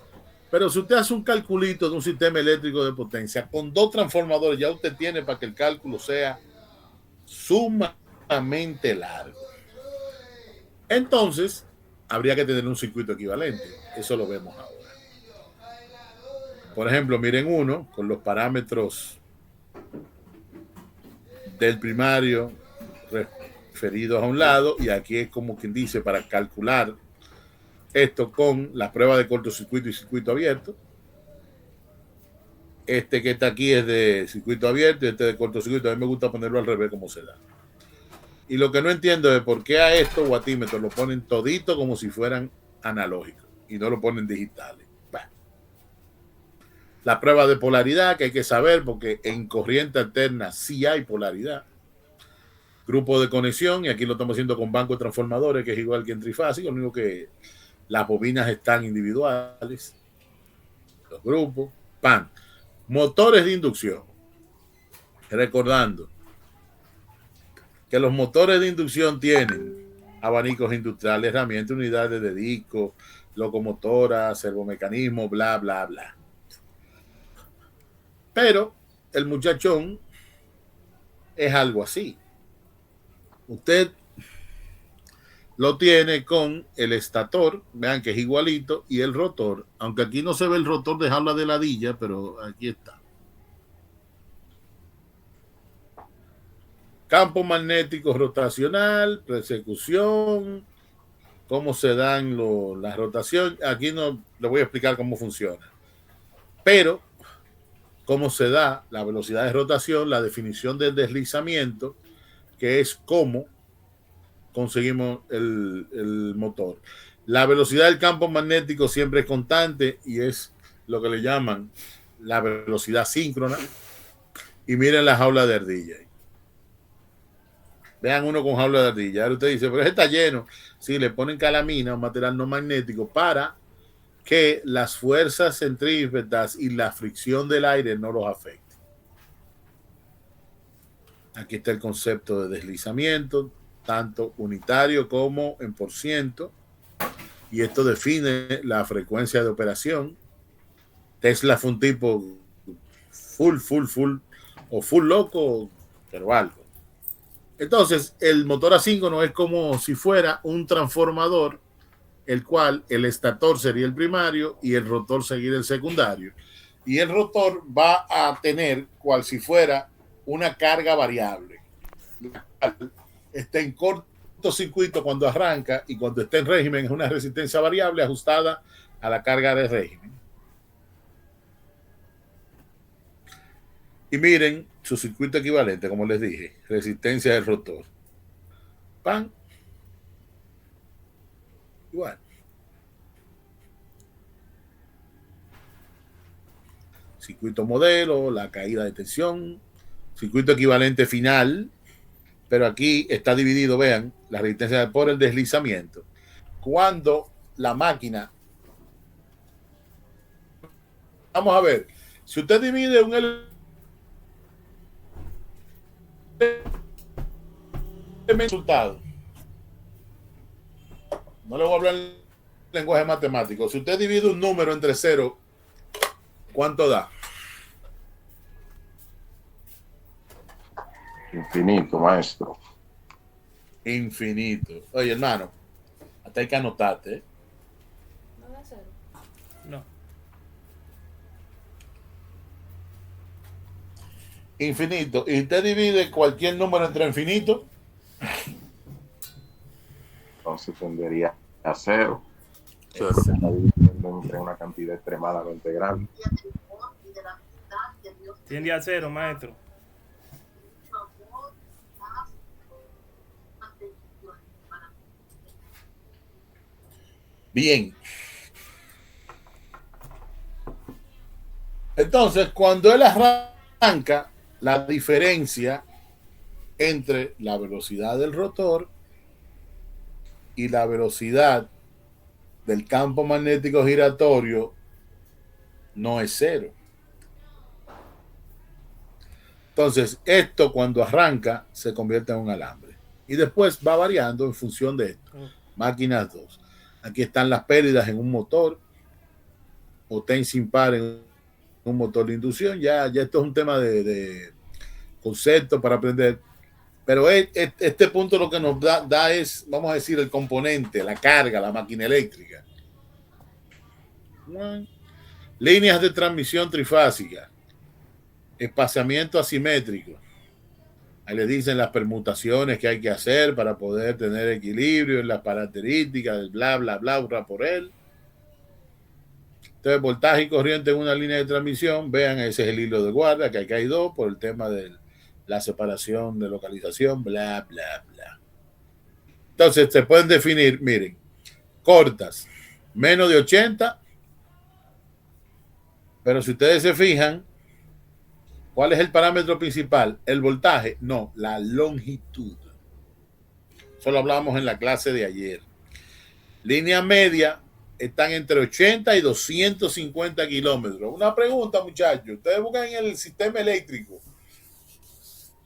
Pero si usted hace un calculito de un sistema eléctrico de potencia con 2 transformadores, ya usted tiene para que el cálculo sea sumamente largo. Entonces, habría que tener un circuito equivalente. Eso lo vemos ahora. Por ejemplo, miren uno con los parámetros del primario referidos a un lado, y aquí es como quien dice para calcular esto con la prueba de cortocircuito y circuito abierto. Este que está aquí es de circuito abierto y este de cortocircuito. A mí me gusta ponerlo al revés como se da. Y lo que no entiendo es por qué a estos watímetros lo ponen todito como si fueran analógicos y no lo ponen digitales. Bueno. La prueba de polaridad que hay que saber, porque en corriente alterna sí hay polaridad. Grupo de conexión, y aquí lo estamos haciendo con banco de transformadores, que es igual que en trifásico, lo único que las bobinas están individuales. Los grupos, pan. Motores de inducción. Recordando que los motores de inducción tienen abanicos industriales, herramientas, unidades de disco, locomotoras, servomecanismo, bla, bla, bla. Pero el muchachón es algo así. Usted lo tiene con el estator, vean que es igualito, y el rotor, aunque aquí no se ve el rotor de jaula de ladilla, pero aquí está. Campo magnético rotacional, persecución, cómo se dan la rotación. Aquí no le voy a explicar cómo funciona. Pero cómo se da la velocidad de rotación, la definición del deslizamiento, que es cómo conseguimos el motor. La velocidad del campo magnético siempre es constante y es lo que le llaman la velocidad síncrona. Y miren la jaula de ardilla. Vean uno con jaula de ardilla. Ahora usted dice, pero está lleno. Sí, le ponen calamina, un material no magnético, para que las fuerzas centrípetas y la fricción del aire no los afecten. Aquí está el concepto de deslizamiento, tanto unitario como en por ciento. Y esto define la frecuencia de operación. Tesla fue un tipo full o full loco, pero algo. Entonces, el motor asíncrono es como si fuera un transformador, el cual el estator sería el primario y el rotor sería el secundario. Y el rotor va a tener cual si fuera una carga variable. Está en cortocircuito cuando arranca y cuando está en régimen es una resistencia variable ajustada a la carga de régimen. Y miren su circuito equivalente, como les dije, resistencia del rotor. Pan. Igual. Circuito modelo, la caída de tensión, circuito equivalente final, pero aquí está dividido, vean, la resistencia por el deslizamiento. Cuando la máquina, vamos a ver, si usted divide un resultado, no le voy a hablar en lenguaje matemático, si usted divide un número entre cero, ¿cuánto da? Infinito, maestro. Infinito. Oye, hermano, hasta hay que anotarte, ¿eh? ¿No da cero? No. Infinito. Y usted divide cualquier número entre infinito. Entonces tendería a cero. Cero. Se está dividiendo entre una cantidad extremadamente grande. Tiende a cero, maestro. Bien. Entonces, cuando él arranca, la diferencia entre la velocidad del rotor y la velocidad del campo magnético giratorio no es cero. Entonces, esto cuando arranca se convierte en un alambre. Y después va variando en función de esto. Máquinas 2. Aquí están las pérdidas en un motor, potencia impar en un motor de inducción. Ya esto es un tema de concepto para aprender. Pero este punto lo que nos da es, vamos a decir, el componente, la carga, la máquina eléctrica. Líneas de transmisión trifásica, espaciamiento asimétrico. Ahí le dicen las permutaciones que hay que hacer para poder tener equilibrio en las características del bla, bla, bla, hurra por él. Entonces, voltaje y corriente en una línea de transmisión, vean, ese es el hilo de guarda, que aquí hay dos por el tema de la separación de localización, bla, bla, bla. Entonces, se pueden definir, miren, cortas, menos de 80, pero si ustedes se fijan, ¿cuál es el parámetro principal? ¿El voltaje? No, la longitud. Eso lo hablamos en la clase de ayer. Línea media están entre 80 y 250 kilómetros. Una pregunta, muchachos. Ustedes buscan en el sistema eléctrico.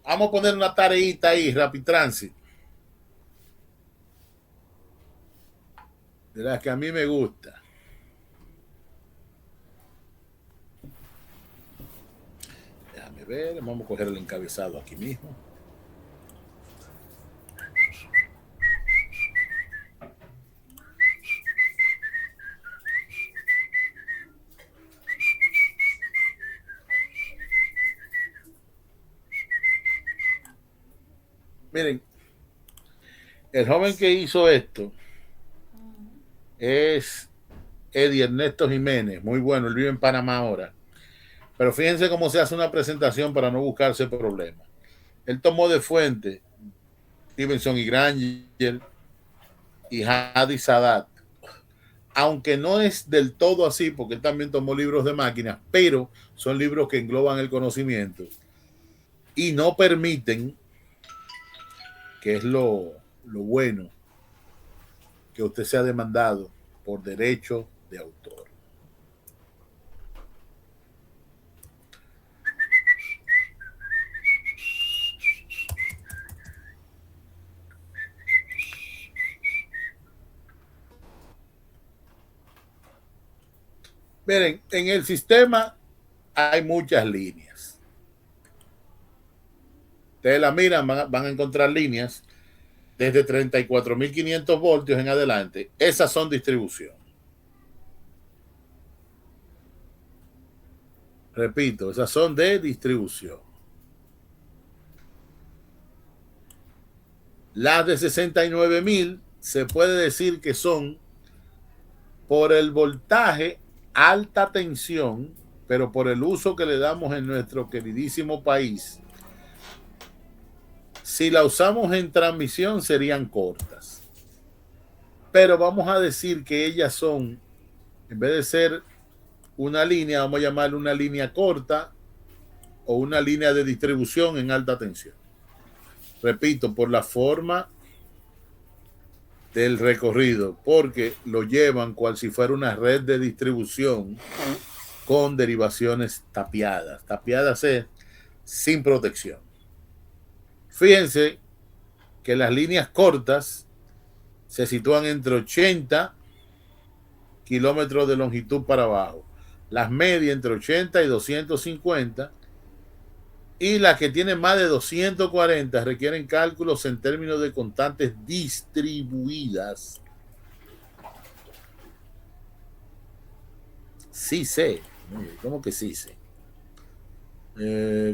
Vamos a poner una tareita ahí, Rapid Transit. De las que a mí me gusta. Déjame ver, vamos a coger el encabezado aquí mismo. Miren, el joven que hizo esto es Eddie Ernesto Jiménez, muy bueno, él vive en Panamá ahora. Pero fíjense cómo se hace una presentación para no buscarse problemas. Él tomó de fuente Stevenson y Granger y Hadi Sadat, aunque no es del todo así, porque él también tomó libros de máquinas, pero son libros que engloban el conocimiento y no permiten, que es lo bueno, que usted sea demandado por derecho de autor. Miren, en el sistema hay muchas líneas. Ustedes la miran, van a encontrar líneas desde 34.500 voltios en adelante. Esas son distribución. Repito, esas son de distribución. Las de 69.000 se puede decir que son por el voltaje alta tensión, pero por el uso que le damos en nuestro queridísimo país. Si la usamos en transmisión serían cortas, pero vamos a decir que ellas son, en vez de ser una línea, vamos a llamarle una línea corta o una línea de distribución en alta tensión. Repito, por la forma del recorrido, porque lo llevan cual si fuera una red de distribución con derivaciones tapiadas. Tapiadas es sin protección. Fíjense que las líneas cortas se sitúan entre 80 kilómetros de longitud para abajo, las medias entre 80 y 250, y las que tienen más de 240 requieren cálculos en términos de constantes distribuidas. Sí sé. ¿Cómo que sí sé?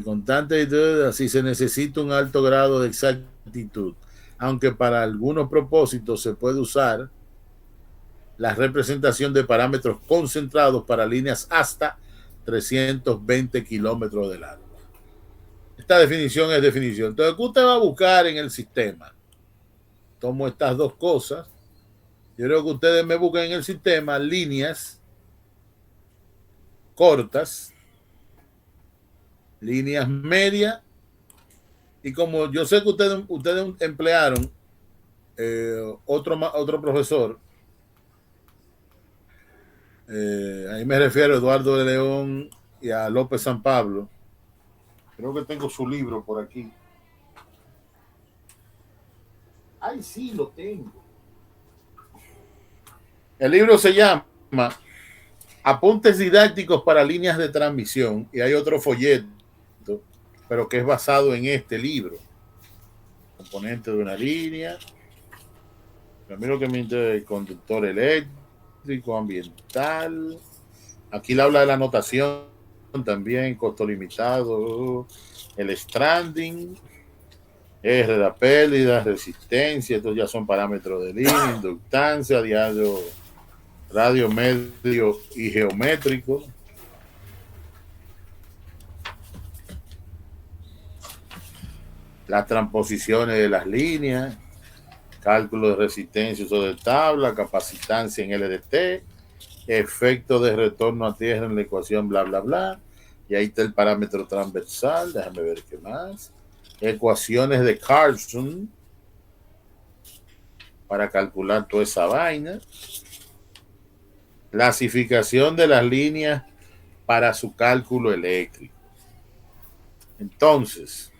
Constantes, así se necesita un alto grado de exactitud, aunque para algunos propósitos se puede usar la representación de parámetros concentrados para líneas hasta 320 kilómetros de largo. Esta definición es definición. Entonces, ¿qué usted va a buscar en el sistema? Tomo estas dos cosas. Yo creo que ustedes me buscan en el sistema líneas cortas, líneas medias, y como yo sé que ustedes emplearon otro profesor, ahí me refiero a Eduardo de León y a López San Pablo. Creo que tengo su libro por aquí. Ay, sí, lo tengo. El libro se llama Apuntes didácticos para líneas de transmisión, y hay otro folleto, pero que es basado en este libro. Componente de una línea. A mí lo que me interesa es el conductor eléctrico, ambiental. Aquí le habla de la notación también, costo limitado, el stranding, R la pérdida, resistencia, estos ya son parámetros de línea, inductancia, radio medio y geométrico. Las transposiciones de las líneas, cálculo de resistencia, uso de tabla, capacitancia en LDT, efecto de retorno a tierra en la ecuación, bla, bla, bla. Y ahí está el parámetro transversal. Déjame ver qué más. Ecuaciones de Carlson para calcular toda esa vaina. Clasificación de las líneas para su cálculo eléctrico. Entonces,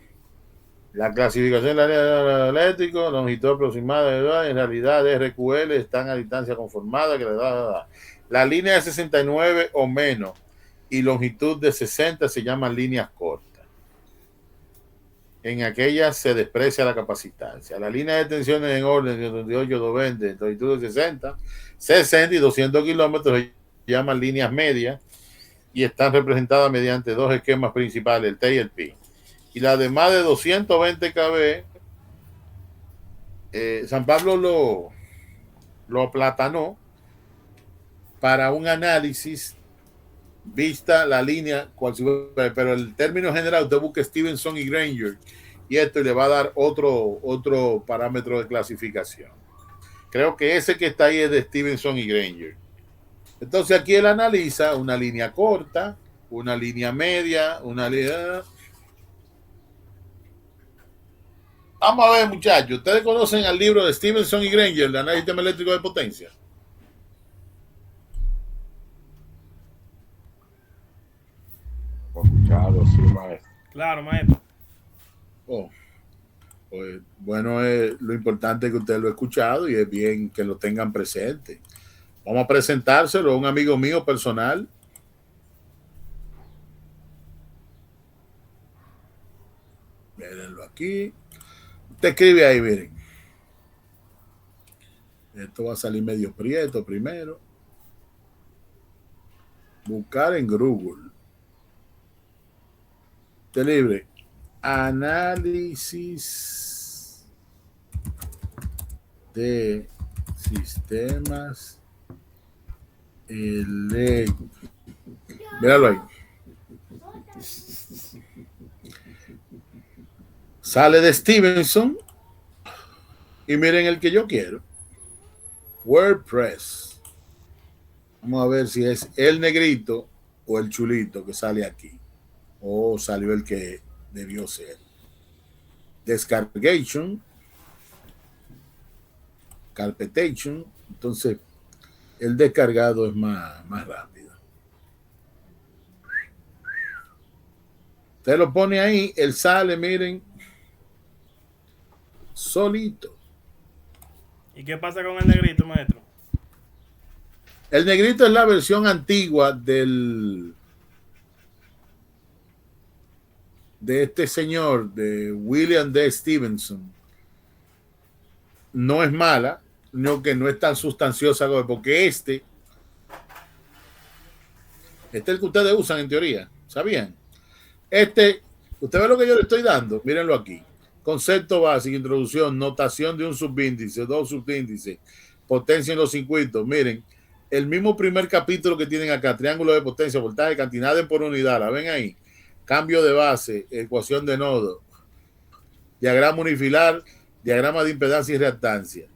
la clasificación de la línea eléctrica, longitud aproximada, en realidad RQL están a distancia conformada, que le da. La línea de 69 o menos y longitud de 60 se llaman líneas cortas. En aquellas se desprecia la capacitancia. La línea de tensiones en orden de 38, 220, longitud de 60 y 200 kilómetros se llaman líneas medias y están representadas mediante dos esquemas principales, el T y el Pi. Y la de más de 220 kb, San Pablo lo aplatanó para un análisis vista la línea, pero el término general usted busca Stevenson y Granger y esto le va a dar otro parámetro de clasificación. Creo que ese que está ahí es de Stevenson y Granger. Entonces aquí él analiza una línea corta, una línea media, una línea... Vamos a ver, muchachos, ¿ustedes conocen el libro de Stevenson y Granger, de análisis sistema eléctrico de potencia? Escuchado, sí, maestro. Claro, maestro. Oh, pues, bueno, lo importante es que usted lo ha escuchado y es bien que lo tengan presente. Vamos a presentárselo a un amigo mío personal. Mírenlo aquí. Usted escribe ahí, miren. Esto va a salir medio prieto primero. Buscar en Google. Usted libre. Análisis de sistemas eléctricos. Míralo ahí. Sale de Stevenson y miren el que yo quiero. WordPress. Vamos a ver si es el negrito o el chulito que sale aquí. O salió el que debió ser. Descargation. Carpetation. Entonces, el descargado es más rápido. Usted lo pone ahí, él sale, miren, solito. ¿Y qué pasa con el negrito, maestro? El negrito es la versión antigua de este señor, de William D. Stevenson. No es mala, no que no es tan sustanciosa, porque este es el que ustedes usan en teoría, ¿sabían? Usted ve lo que yo le estoy dando, mírenlo aquí. Concepto básico, introducción, notación de un subíndice, dos subíndices, potencia en los circuitos. Miren, el mismo primer capítulo que tienen acá, triángulo de potencia, voltaje, cantidad por unidad, la ven ahí. Cambio de base, ecuación de nodo, diagrama unifilar, diagrama de impedancia y reactancia.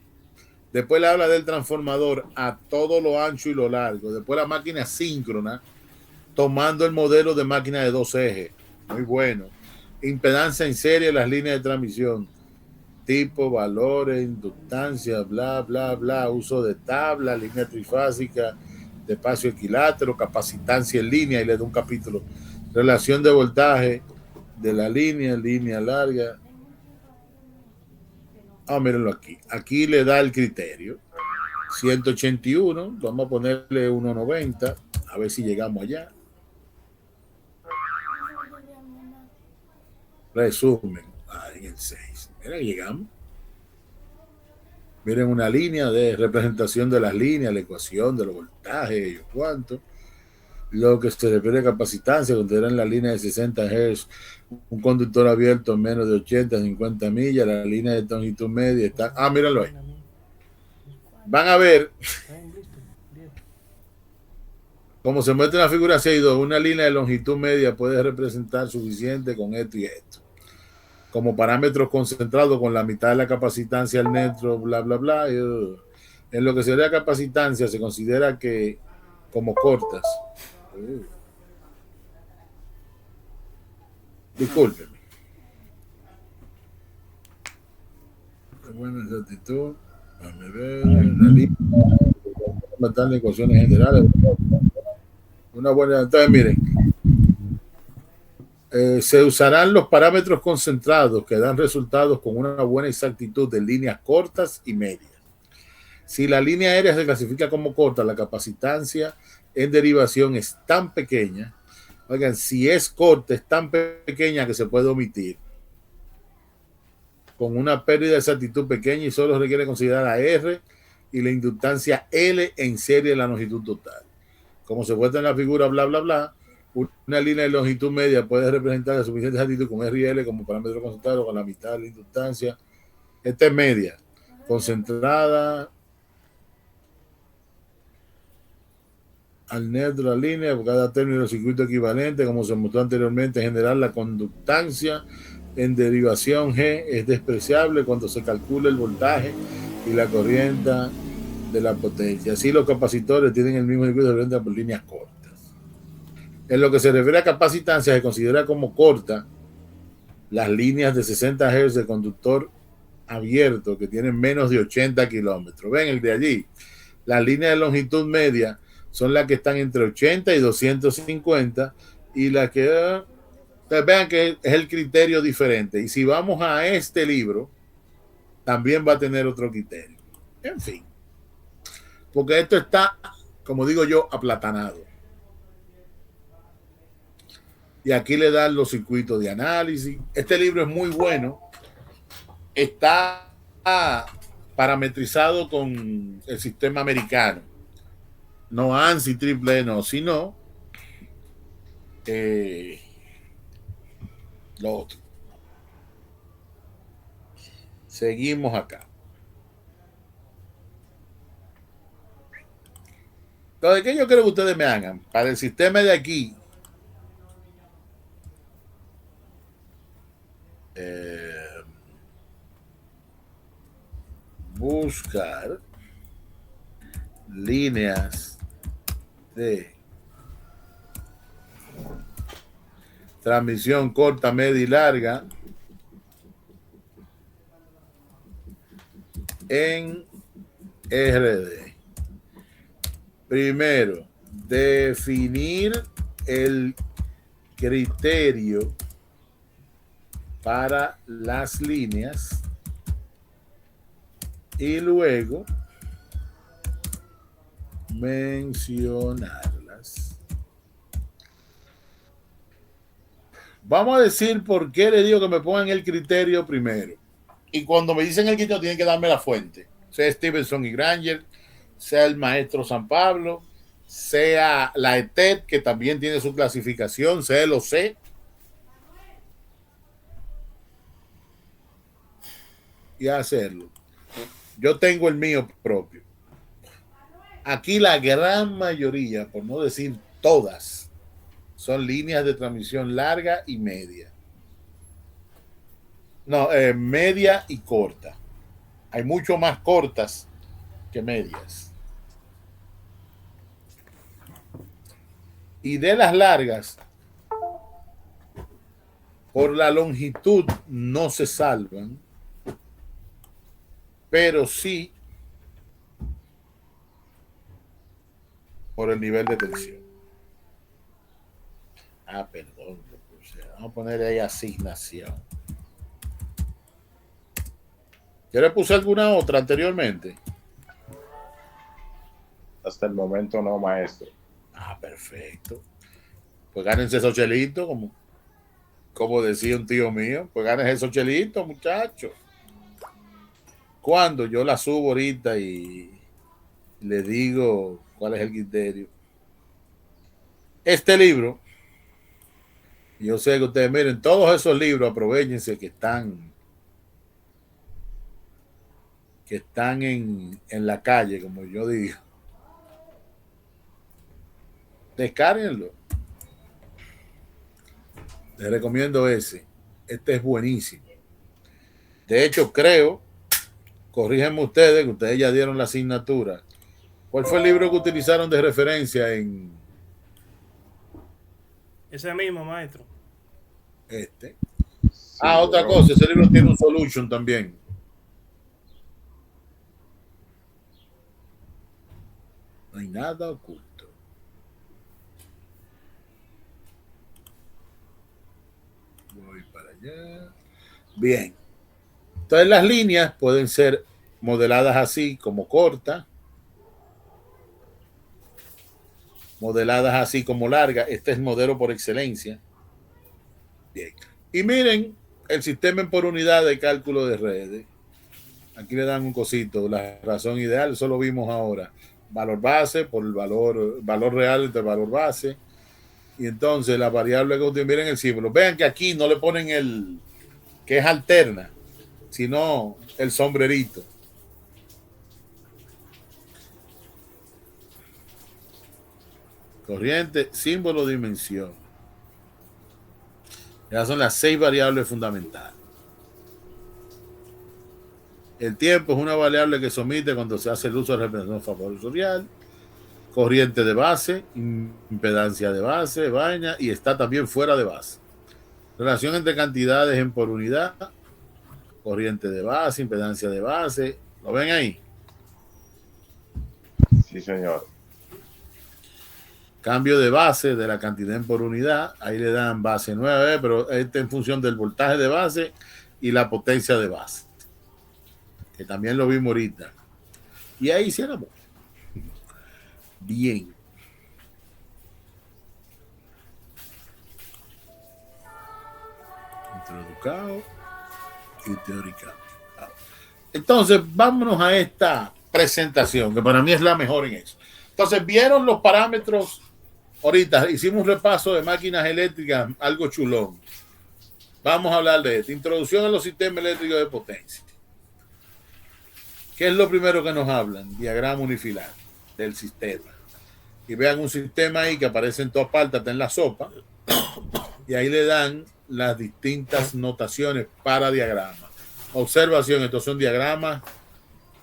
Después le habla del transformador a todo lo ancho y lo largo. Después la máquina síncrona, tomando el modelo de máquina de 2 ejes. Muy bueno. Impedancia en serie, las líneas de transmisión. Tipo, valores, inductancia, bla, bla, bla. Uso de tabla, línea trifásica, de espacio equilátero, capacitancia en línea, y le da un capítulo. Relación de voltaje de la línea larga. Mírenlo aquí. Aquí le da el criterio. 181, vamos a ponerle 190, a ver si llegamos allá. Resumen, en el 6. Miren, llegamos. Miren una línea de representación de las líneas, la ecuación de los voltajes, y cuánto. Lo que se refiere a capacitancia, consideran la línea de 60 Hz, un conductor abierto en menos de 80, 50 millas, la línea de longitud media está. Mírenlo ahí. Van a ver cómo se muestra en la figura 6.2, una línea de longitud media puede representar suficiente con esto y esto. Como parámetros concentrados con la mitad de la capacitancia al neutro, bla, bla, bla. En lo que sería capacitancia se considera que como cortas. Discúlpeme. Buena exactitud. Déjame ver. La línea. Matar ecuaciones generales. Una buena. Entonces, miren. Se usarán los parámetros concentrados que dan resultados con una buena exactitud de líneas cortas y medias. Si la línea aérea se clasifica como corta, la capacitancia en derivación es tan pequeña. Oigan, si es corta, es tan pequeña que se puede omitir. Con una pérdida de exactitud pequeña y solo requiere considerar a R y la inductancia L en serie de la longitud total. Como se muestra en la figura, bla, bla, bla, una línea de longitud media puede representar la suficiente exactitud con R y L como parámetro concentrado con la mitad de la inductancia. Esta es media, concentrada. al neutro la línea, por cada término del circuito equivalente, como se mostró anteriormente, en general la conductancia en derivación G es despreciable cuando se calcula el voltaje y la corriente de la potencia. Así los capacitores tienen el mismo circuito de por líneas cortas. En lo que se refiere a capacitancia, se considera como corta las líneas de 60 Hz de conductor abierto que tienen menos de 80 kilómetros. Ven el de allí. Las líneas de longitud media son las que están entre 80 y 250 y las que vean que es el criterio diferente. Y si vamos a este libro, también va a tener otro criterio. En fin. Porque esto está, como digo yo, aplatanado. Y aquí le dan los circuitos de análisis. Este libro es muy bueno. Está parametrizado con el sistema americano. No ANSI triple no, sino lo otro. Seguimos acá. Entonces, ¿qué yo quiero que ustedes me hagan? Para el sistema de aquí, buscar líneas de transmisión corta, media y larga en RD. Primero, definir el criterio para las líneas y luego mencionarlas. Vamos a decir por qué les digo que me pongan el criterio primero. Y cuando me dicen el criterio tienen que darme la fuente. Sea Stevenson y Granger, sea el maestro San Pablo, sea la ETED, que también tiene su clasificación, sea el OC. Y hacerlo. Yo tengo el mío propio. Aquí la gran mayoría, por no decir todas, son líneas de transmisión larga y media. No, media y corta. Hay mucho más cortas que medias. Y de las largas, por la longitud no se salvan, pero sí por el nivel de tensión. Perdón. Vamos a poner ahí asignación. ¿Yo le puse alguna otra anteriormente? Hasta el momento no, maestro. Perfecto. Pues gánense esos chelitos, como decía un tío mío. Pues gánense esos chelitos, muchachos. Cuando yo la subo ahorita y le digo cuál es el criterio. Este libro, yo sé que ustedes miren, todos esos libros, aprovechense que están en la calle, como yo digo. Descárguenlo. Les recomiendo ese. Este es buenísimo. De hecho, creo, corríjenme ustedes, que ustedes ya dieron la asignatura. ¿Cuál fue el libro que utilizaron de referencia en Ese mismo, maestro. este? Sí, Otra cosa, ese libro tiene un solution también. No hay nada oculto. Voy para allá. Bien. Entonces las líneas pueden ser modeladas así como cortas, modeladas así como largas. Este es el modelo por excelencia. Bien. Y miren el sistema por unidad de cálculo de redes. Aquí le dan un cosito, la razón ideal, eso lo vimos ahora. Valor base por el valor real entre el valor base. Y entonces la variable que ustedes miren el símbolo. Vean que aquí no le ponen el que es alterna, sino el sombrerito. corriente, símbolo, dimensión. Esas son las 6 variables fundamentales. El tiempo es una variable que se omite cuando se hace el uso de representación favorsorial. Corriente de base, impedancia de base, vaina, y está también fuera de base. Relación entre cantidades en por unidad, corriente de base, impedancia de base. ¿Lo ven ahí? Sí, señor. Cambio de base de la cantidad en por unidad. Ahí le dan base 9, pero este en función del voltaje de base y la potencia de base, que también lo vimos ahorita. Y ahí hiciéramos. Bien. Introducado y teórica. Entonces, vámonos a esta presentación, que para mí es la mejor en eso. Entonces, vieron los parámetros. Ahorita hicimos un repaso de máquinas eléctricas, algo chulón. Vamos a hablar de esto. Introducción a los sistemas eléctricos de potencia. ¿Qué es lo primero que nos hablan? Diagrama unifilar del sistema. Y vean un sistema ahí que aparece en todas partes, está en la sopa. Y ahí le dan las distintas notaciones para diagramas. Observación, estos son diagramas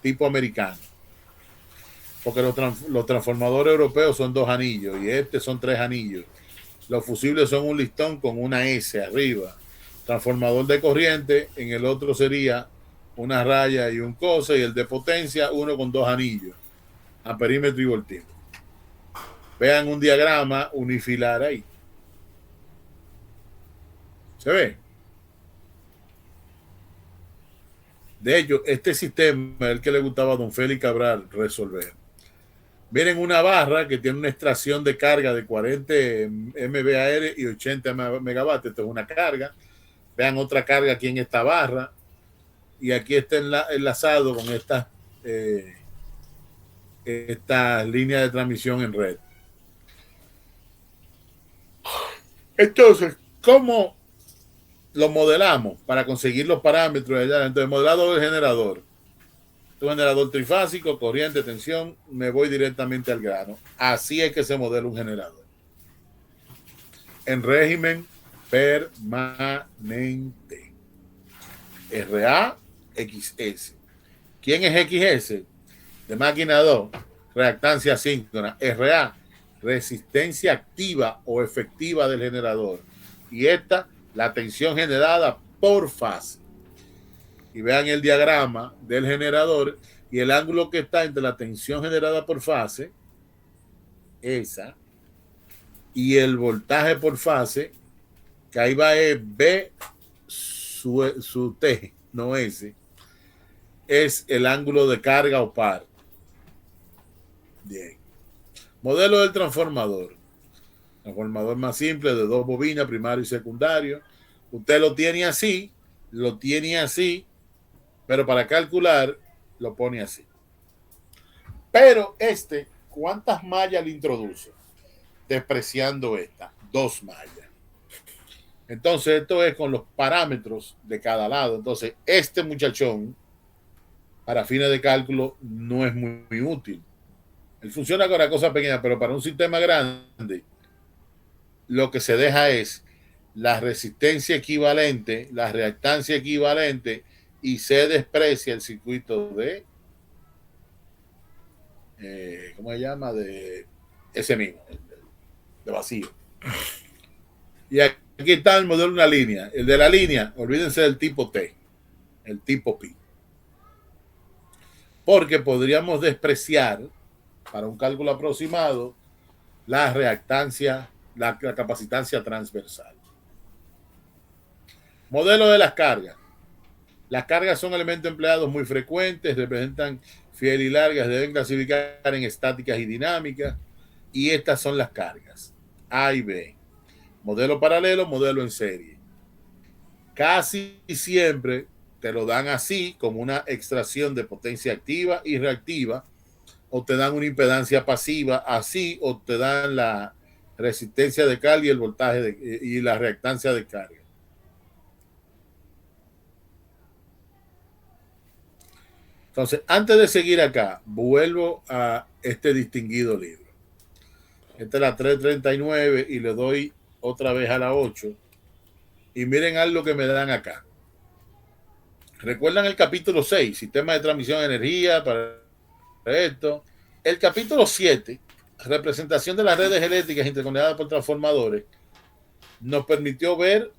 tipo americano. Porque los transformadores europeos son 2 anillos y este son 3 anillos. Los fusibles son un listón con una S arriba. Transformador de corriente, en el otro sería una raya y un cosa, y el de potencia, uno con 2 anillos, amperímetro y voltímetro. Vean un diagrama unifilar ahí. ¿Se ve? De hecho, este sistema es el que le gustaba a don Félix Cabral resolver. Miren una barra que tiene una extracción de carga de 40 MVAR y 80 megavatios. Esto es una carga. Vean otra carga aquí en esta barra. Y aquí está enlazado con estas líneas de transmisión en red. Entonces, ¿cómo lo modelamos para conseguir los parámetros? Entonces, modelado del generador. Un generador trifásico, corriente, tensión, me voy directamente al grano. Así es que se modela un generador. En régimen permanente. RA, XS. ¿Quién es XS? De máquina 2, reactancia asíncrona. RA, resistencia activa o efectiva del generador. Y esta, la tensión generada por fase. Y vean el diagrama del generador y el ángulo que está entre la tensión generada por fase, esa, y el voltaje por fase, que ahí va B su T, no S, es el ángulo de carga o par. Bien. Modelo del transformador. Transformador más simple de 2 bobinas, primario y secundario. Usted lo tiene así, pero para calcular lo pone así. Pero ¿cuántas mallas le introduce? Despreciando esta, 2 mallas. Entonces, esto es con los parámetros de cada lado. Entonces, este muchachón, para fines de cálculo, no es muy útil. Él funciona con una cosa pequeña, pero para un sistema grande, lo que se deja es la resistencia equivalente, la reactancia equivalente, y se desprecia el circuito de ¿cómo se llama? De ese mismo, de vacío. Y aquí está el modelo de una línea. El de la línea, olvídense del tipo T, el tipo pi. Porque podríamos despreciar, para un cálculo aproximado, la reactancia, la capacitancia transversal. Modelo de las cargas. Las cargas son elementos empleados muy frecuentes, representan fiel y largas, deben clasificar en estáticas y dinámicas, y estas son las cargas A y B. Modelo paralelo, modelo en serie. Casi siempre te lo dan así, como una extracción de potencia activa y reactiva, o te dan una impedancia pasiva así, o te dan la resistencia de carga y el voltaje y la reactancia de carga. Entonces, antes de seguir acá, vuelvo a este distinguido libro. Esta es la 339 y le doy otra vez a la 8. Y miren algo que me dan acá. ¿Recuerdan el capítulo 6? Sistema de transmisión de energía para esto. El capítulo 7, representación de las redes eléctricas interconectadas por transformadores, nos permitió ver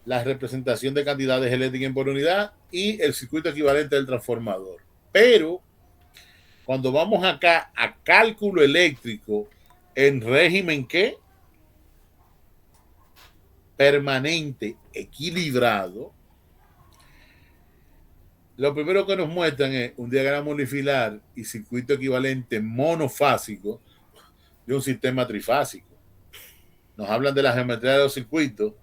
la representación de cantidades eléctricas por unidad y el circuito equivalente del transformador. Pero cuando vamos acá a cálculo eléctrico en régimen ¿qué? Permanente, equilibrado, lo primero que nos muestran es un diagrama unifilar y circuito equivalente monofásico de un sistema trifásico. Nos hablan de la geometría de los circuitos,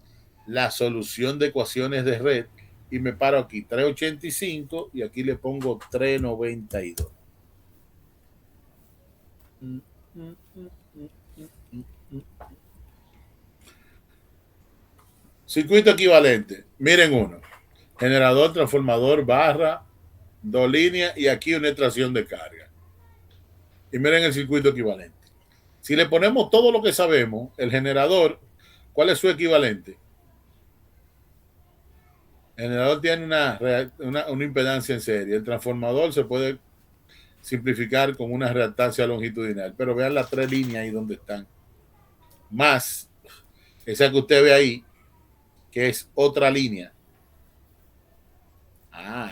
la solución de ecuaciones de red, y me paro aquí 385 y aquí le pongo 392. Circuito equivalente. Miren uno. Generador, transformador, barra, 2 líneas y aquí una extracción de carga. Y miren el circuito equivalente. Si le ponemos todo lo que sabemos, el generador, ¿cuál es su equivalente? El generador tiene una impedancia en serie. El transformador se puede simplificar con una reactancia longitudinal. Pero vean las 3 líneas ahí donde están. Más esa que usted ve ahí, que es otra línea.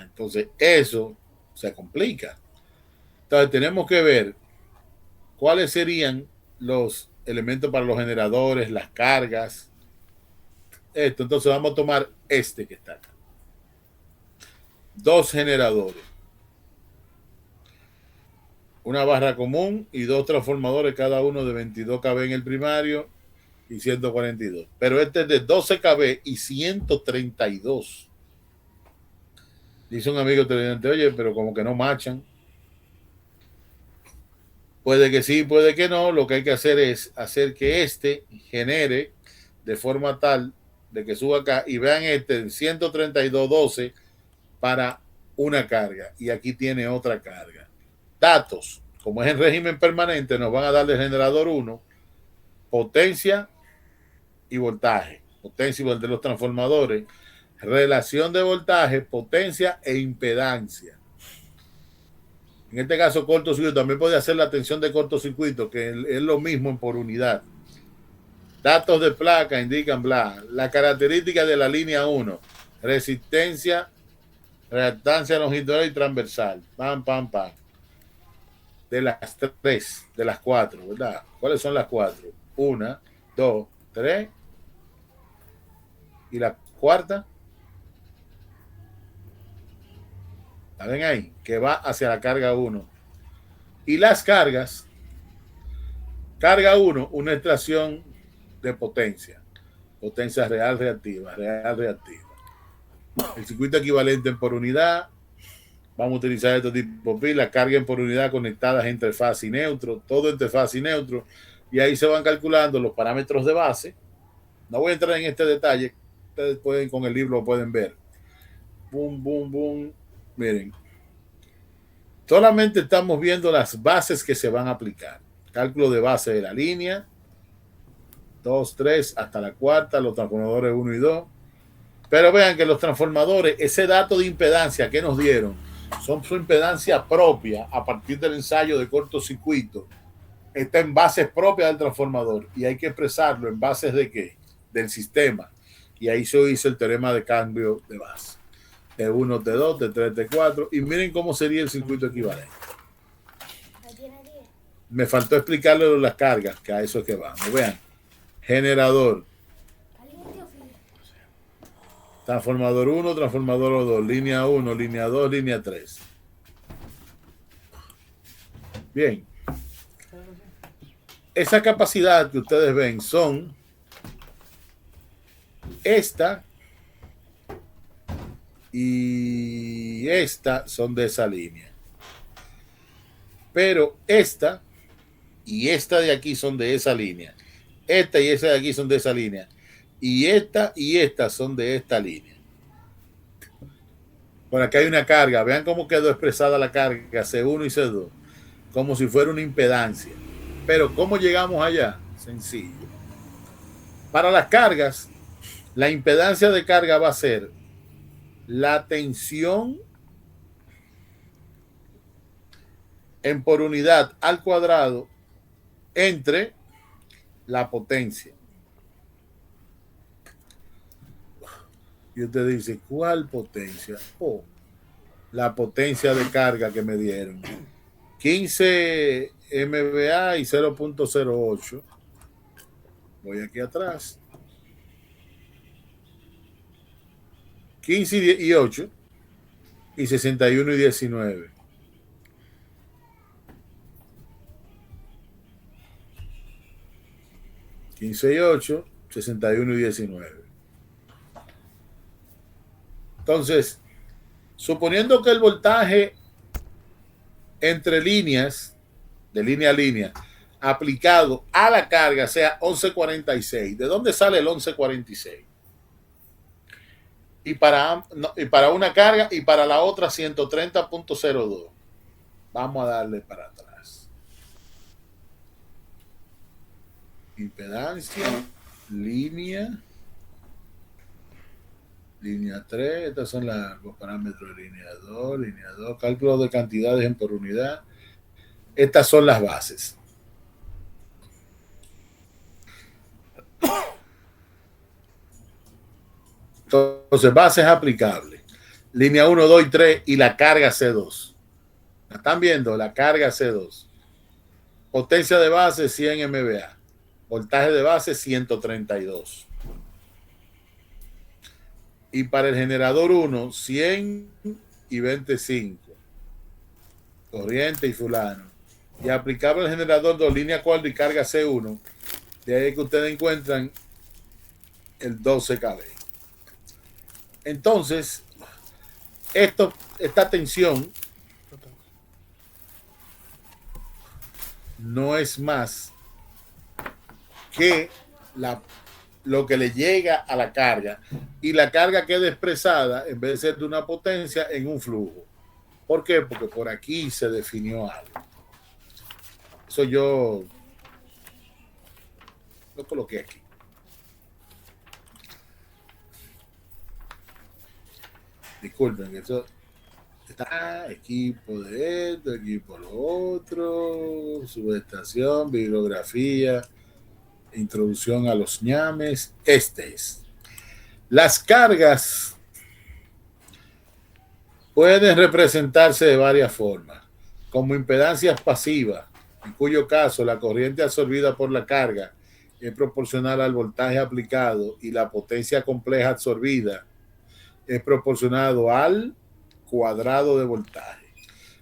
Entonces eso se complica. Entonces tenemos que ver cuáles serían los elementos para los generadores, las cargas. Esto, entonces vamos a tomar este que está acá. 2 generadores. Una barra común y 2 transformadores, cada uno de 22 kV en el primario y 142. Pero este es de 12 kV y 132. Dice un amigo televidente, oye, pero como que no machan. Puede que sí, puede que no. Lo que hay que hacer es hacer que este genere de forma tal de que suba acá y vean este 132.12 para una carga y aquí tiene otra carga. Datos, como es en régimen permanente, nos van a dar del generador 1 potencia y voltaje, potencia y voltaje de los transformadores, relación de voltaje, potencia e impedancia. En este caso, cortocircuito, también puede hacer la tensión de cortocircuito, que es lo mismo por unidad. Datos de placa indican bla. La característica de la línea 1, resistencia, reactancia longitudinal y transversal. Pam, pam, pam. De las 3, de las 4, ¿verdad? ¿Cuáles son las 4? 1, 2, 3. ¿Y la cuarta? ¿La ven ahí? Que va hacia la carga 1. Y las cargas, carga 1, una extracción de potencia. Potencia real reactiva, real reactiva. El circuito equivalente por unidad. Vamos a utilizar este tipo de pilas, carga por unidad conectadas entre fase y neutro, todo entre fase y neutro. Y ahí se van calculando los parámetros de base. No voy a entrar en este detalle. Ustedes pueden, con el libro lo pueden ver. Boom, boom, boom. Miren, solamente estamos viendo las bases que se van a aplicar. Cálculo de base de la línea, 2, 3, hasta la cuarta, los transformadores 1 y 2. Pero vean que los transformadores, ese dato de impedancia que nos dieron, son su impedancia propia a partir del ensayo de cortocircuito. Está en bases propias del transformador y hay que expresarlo en bases de ¿qué? Del sistema. Y ahí se hizo el teorema de cambio de base. T1, T2, T3, T4. Y miren cómo sería el circuito equivalente. Me faltó explicarle las cargas, que a eso es que vamos. Vean. Generador. Transformador 1, transformador 2, línea 1, línea 2, línea 3. Bien. Esa capacidad que ustedes ven son esta y esta son de esa línea. Pero esta y esta de aquí son de esa línea. Esta y esa de aquí son de esa línea. Y esta son de esta línea. Por acá hay una carga. Vean cómo quedó expresada la carga C1 y C2. Como si fuera una impedancia. Pero ¿cómo llegamos allá? Sencillo. Para las cargas, la impedancia de carga va a ser la tensión en por unidad al cuadrado entre la potencia. Y usted dice, ¿cuál potencia? Oh, la potencia de carga que me dieron. 15 MVA y 0.08. Voy aquí atrás. 15 y 8 y 61 y 19. $15 y 8, 61 y 19. Entonces, suponiendo que el voltaje entre líneas, de línea a línea, aplicado a la carga sea 1146. ¿De dónde sale el 1146? Y para una carga y para la otra 130.02. Vamos a darle para atrás. Impedancia, línea 3, estos son los parámetros de línea 2, cálculo de cantidades en por unidad. Estas son las bases. Entonces, bases aplicables. Línea 1, 2 y 3 y la carga C2. ¿La están viendo? La carga C2. Potencia de base 100 MVA. Voltaje de base 132. Y para el generador 1, 100 y 25. Corriente y fulano. Y aplicable al generador 2, línea 4 y carga C1. De ahí que ustedes encuentran el 12 kV. Entonces, esta tensión no es más que lo que le llega a la carga, y la carga queda expresada, en vez de ser de una potencia, en un flujo. ¿Por qué? Porque por aquí se definió algo. Eso yo lo coloqué aquí. Disculpen, eso está equipo de esto, equipo lo otro, subestación, bibliografía, introducción a los ñames. Este es. Las cargas pueden representarse de varias formas, como impedancias pasivas, en cuyo caso la corriente absorbida por la carga es proporcional al voltaje aplicado y la potencia compleja absorbida es proporcionado al cuadrado de voltaje.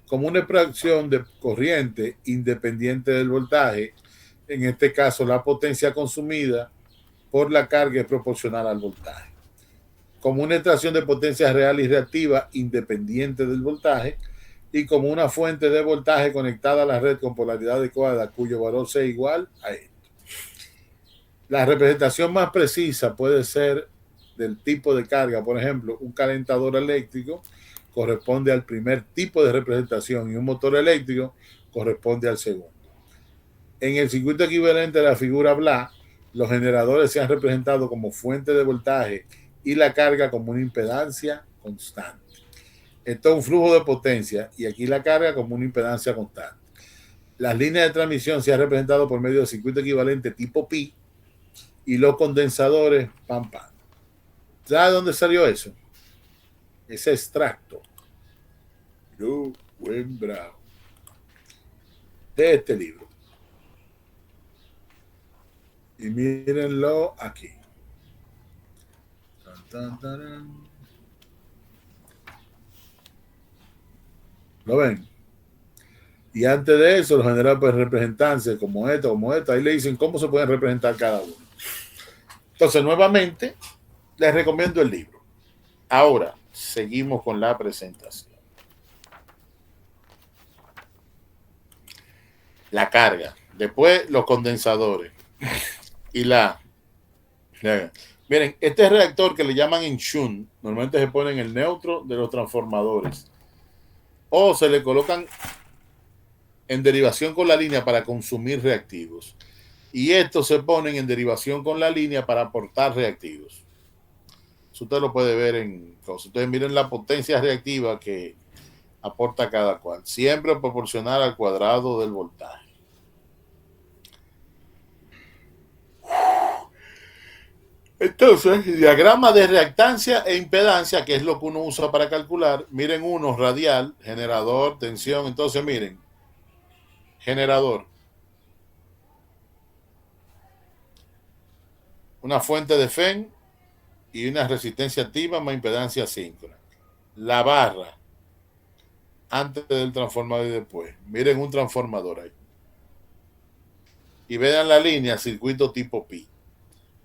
Como una expresión de corriente independiente del voltaje, en este caso la potencia consumida por la carga es proporcional al voltaje. Como una extracción de potencia real y reactiva independiente del voltaje, y como una fuente de voltaje conectada a la red con polaridad adecuada cuyo valor sea igual a esto. La representación más precisa puede ser del tipo de carga. Por ejemplo, un calentador eléctrico corresponde al primer tipo de representación y un motor eléctrico corresponde al segundo. En el circuito equivalente a la figura BLA, los generadores se han representado como fuente de voltaje y la carga como una impedancia constante. Esto es un flujo de potencia y aquí la carga como una impedancia constante. Las líneas de transmisión se han representado por medio de circuito equivalente tipo pi y los condensadores pam pam. ¿Sabe dónde salió eso? Ese extracto. Buen bravo. De este libro. Y mírenlo aquí. Tan, tan, tan. ¿Lo ven? Y antes de eso, los generales pueden representarse como esto, como esto. Ahí le dicen cómo se pueden representar cada uno. Entonces, nuevamente, les recomiendo el libro. Ahora, seguimos con la presentación. La carga. Después, los condensadores. Y miren, este reactor que le llaman en shunt, normalmente se pone en el neutro de los transformadores. O se le colocan en derivación con la línea para consumir reactivos. Y estos se ponen en derivación con la línea para aportar reactivos. Eso usted lo puede ver en cosas. Ustedes miren la potencia reactiva que aporta cada cual. Siempre proporcional al cuadrado del voltaje. Entonces, diagrama de reactancia e impedancia, que es lo que uno usa para calcular. Miren uno, radial, generador, tensión. Entonces, miren, generador. Una fuente de FEN y una resistencia activa más impedancia síncrona. La barra, antes del transformador y después. Miren un transformador ahí. Y vean la línea, circuito tipo pi.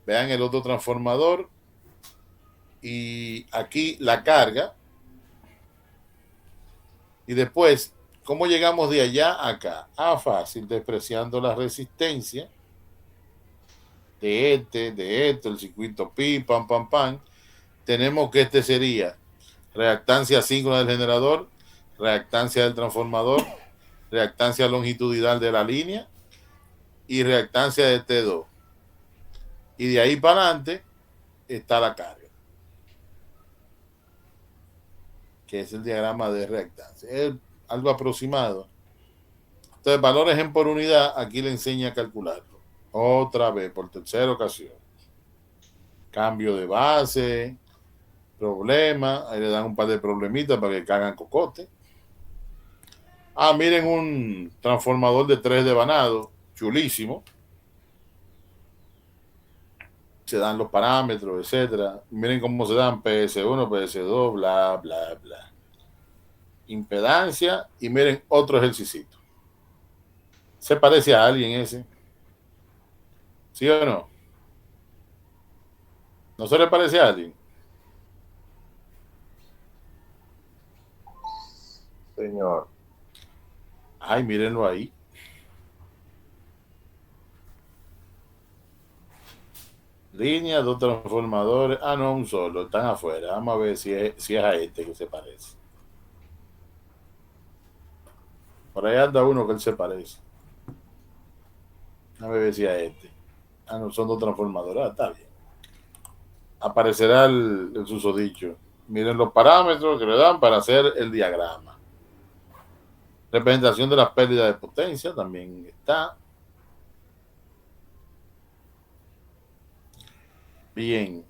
Vean el otro transformador. Y aquí la carga. Y después, ¿cómo llegamos de allá a acá? Fácil, despreciando la resistencia de el circuito pi, pam, pam, pam. Tenemos que este sería reactancia síncrona del generador, reactancia del transformador, reactancia longitudinal de la línea y reactancia de T2. Y de ahí para adelante está la carga, que es el diagrama de reactancia. Es algo aproximado. Entonces, valores en por unidad, aquí le enseña a calcularlo. Otra vez, por tercera ocasión. Cambio de base, problema, ahí le dan un par de problemitas para que cagan cocote. Miren un transformador de 3 de vanado, chulísimo. Se dan los parámetros, etcétera. Miren cómo se dan PS1, PS2, bla, bla, bla. Impedancia, y miren otro ejercicio. ¿Se parece a alguien ese? ¿Sí o no? ¿No se le parece a alguien? Señor. Ay, mírenlo ahí. Línea, dos transformadores. No, un solo. Están afuera. Vamos a ver si es a este que se parece. Por ahí anda uno que él se parece. Vamos a ver si es a este. No, son dos transformadores. Está bien. Aparecerá el susodicho. Miren los parámetros que le dan para hacer el diagrama. Representación de las pérdidas de potencia también está. Bien.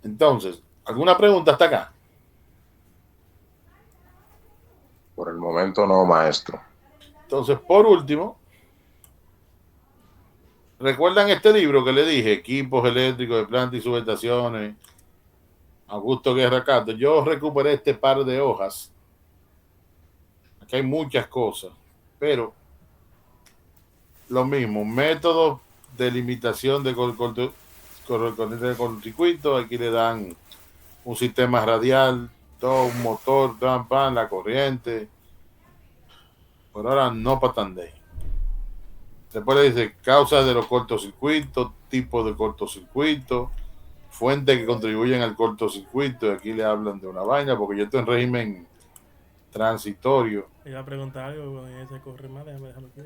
Entonces, ¿alguna pregunta hasta acá? Por el momento no, maestro. Entonces, por último, ¿recuerdan este libro que le dije? Equipos eléctricos de plantas y subestaciones. Augusto Guerra Cato. Yo recuperé este par de hojas. Aquí hay muchas cosas, pero lo mismo, métodos de limitación de cortocircuito. Aquí le dan un sistema radial, todo un motor, la corriente. Por ahora no patandé. Después le dice causas de los cortocircuitos, tipos de cortocircuito, fuentes que contribuyen al cortocircuito. Y aquí le hablan de una vaina, porque yo estoy en régimen transitorio. Iba a preguntar algo, cuando ya se corre más, déjame dejarlo aquí.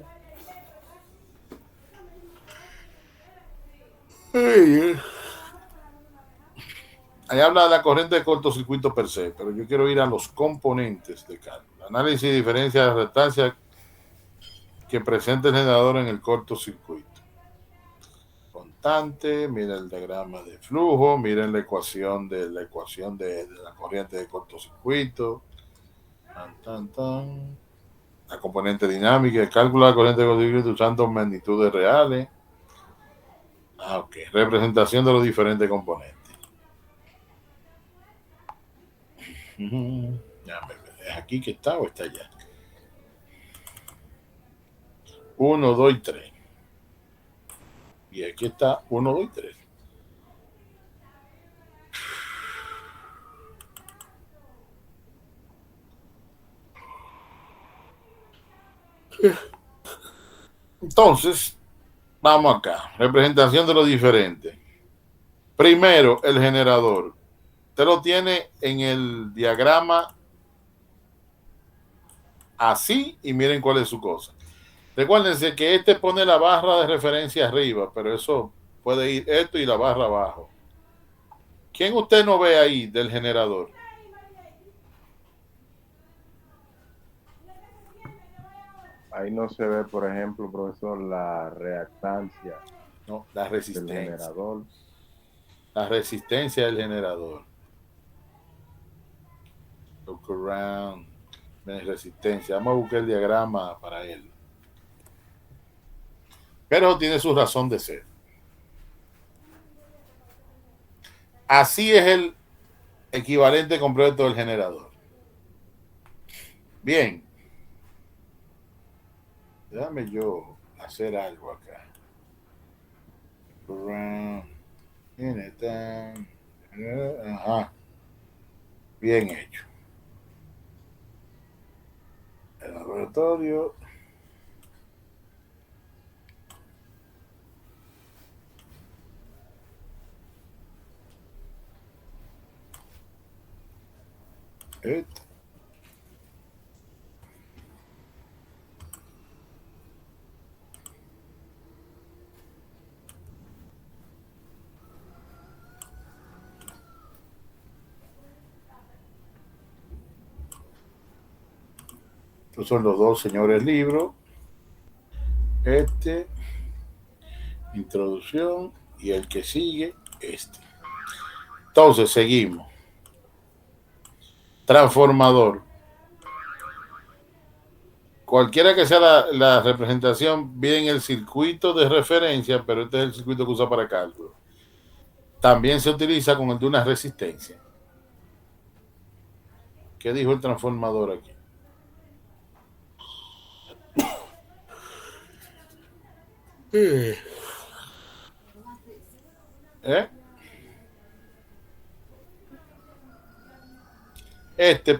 Ahí habla de la corriente de cortocircuito per se, pero yo quiero ir a los componentes de cálculo. Análisis y diferencia de reactancia que presenta el generador en el cortocircuito. Constante, miren el diagrama de flujo, miren la ecuación de la corriente de cortocircuito. La componente dinámica, el cálculo de la corriente de cortocircuito usando magnitudes reales. Ok, representación de los diferentes componentes. ¿Es aquí que está o está allá? 1, 2 y 3. Y aquí está 1, 2 y 3. Entonces, vamos acá. Representación de lo diferente. Primero, el generador. Usted lo tiene en el diagrama así y miren cuál es su cosa. Recuérdense que este pone la barra de referencia arriba, pero eso puede ir esto y la barra abajo. ¿Quién usted no ve ahí del generador? Ahí no se ve, por ejemplo, profesor, la reactancia No, la del resistencia. generador. La resistencia del generador. Look around. Resistencia. Vamos a buscar el diagrama para él. Pero tiene su razón de ser. Así es el equivalente completo del generador. Bien. Déjame yo hacer algo acá. Ajá. Bien hecho. El laboratorio. Estos son los dos señores libros. Introducción y el que sigue, Entonces, seguimos. Transformador. Cualquiera que sea la representación, viene el circuito de referencia, pero este es el circuito que usa para cálculo. También se utiliza con el de una resistencia. ¿Qué dijo el transformador aquí?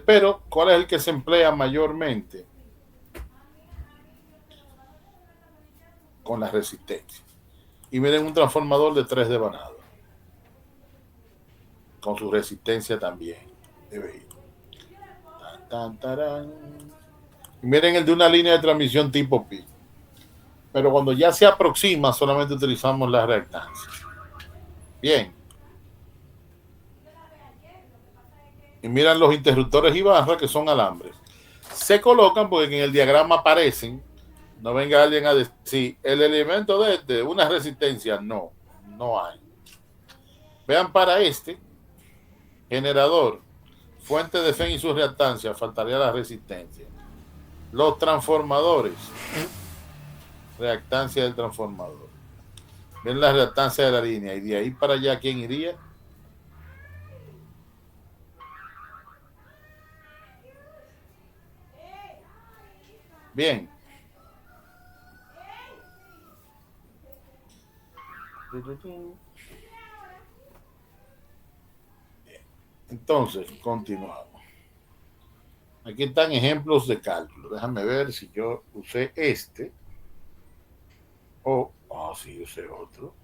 Pero ¿cuál es el que se emplea mayormente? Con la resistencia. Y miren un transformador de 3 devanados. Con su resistencia también. Debe ir. Y miren el de una línea de transmisión tipo pi. Pero cuando ya se aproxima, solamente utilizamos la reactancia. Bien. Y miran los interruptores y barras que son alambres. Se colocan porque en el diagrama aparecen. No venga alguien a decir el elemento de una resistencia. No, no hay. Vean para generador, fuente de fe y su reactancia, faltaría la resistencia. Los transformadores, reactancia del transformador. Ven la reactancia de la línea y de ahí para allá, ¿quién iría? Bien. Entonces, continuamos. Aquí están ejemplos de cálculo. Déjame ver si yo usé sí, usé otro.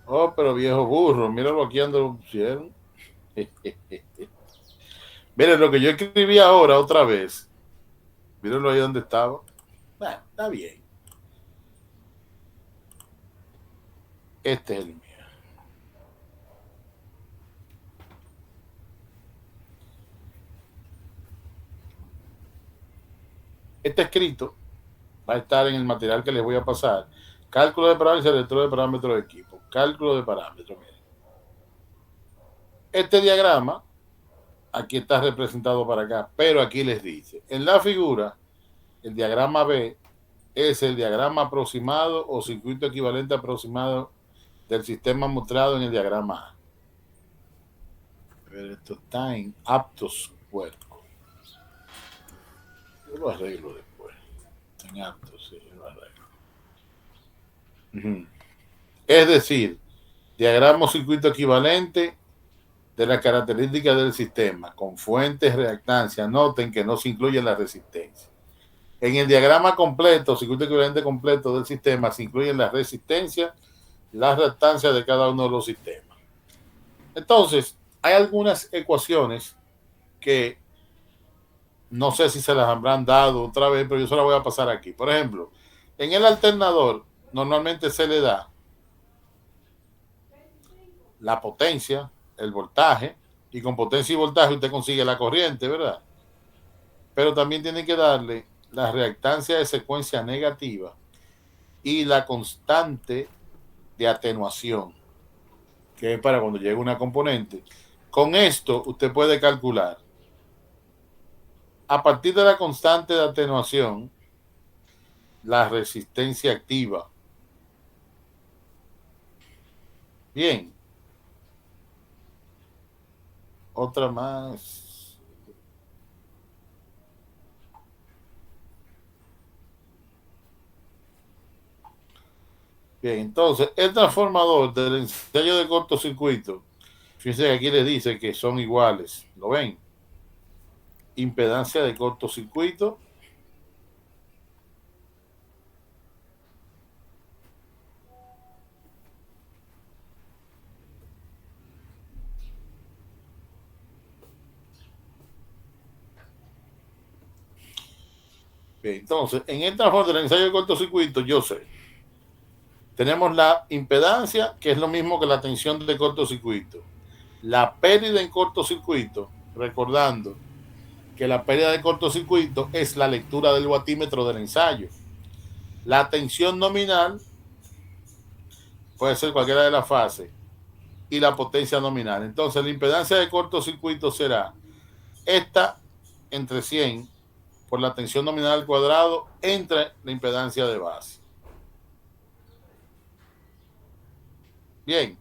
Oh, pero viejo burro, míralo aquí donde lo pusieron. Miren lo que yo escribí ahora otra vez. Mírenlo ahí donde estaba. Bueno, está bien. Este es el mío. Este escrito va a estar en el material que les voy a pasar. Cálculo de parámetros, selector de parámetros de equipo. Cálculo de parámetros. Miren. Este diagrama, aquí está representado para acá, pero aquí les dice, en la figura, el diagrama B es el diagrama aproximado o circuito equivalente aproximado del sistema mostrado en el diagrama A. A ver, esto está en aptos puerco. Yo lo arreglo después. En aptos, sí, yo lo arreglo. Es decir, diagrama o circuito equivalente de las características del sistema con fuentes reactancia, noten que no se incluye la resistencia. En el diagrama completo, circuito equivalente completo del sistema, se incluyen las resistencias y las reactancias de cada uno de los sistemas. Entonces, hay algunas ecuaciones que no sé si se las habrán dado otra vez, pero yo se las voy a pasar aquí. Por ejemplo, en el alternador normalmente se le da la potencia, el voltaje, y con potencia y voltaje usted consigue la corriente, ¿verdad? Pero también tiene que darle la reactancia de secuencia negativa y la constante de atenuación, que es para cuando llegue una componente. Con esto usted puede calcular a partir de la constante de atenuación la resistencia activa. Bien. Otra más. Bien, entonces el transformador del ensayo de cortocircuito, fíjense que aquí le dice que son iguales, ¿lo ven? Impedancia de cortocircuito bien, entonces en el transformador del ensayo de cortocircuito yo sé, tenemos la impedancia, que es lo mismo que la tensión de cortocircuito, la pérdida en cortocircuito, recordando que la pérdida de cortocircuito es la lectura del watímetro del ensayo. La tensión nominal puede ser cualquiera de las fases y la potencia nominal. Entonces la impedancia de cortocircuito será esta entre 100 por la tensión nominal al cuadrado entre la impedancia de base. Bien.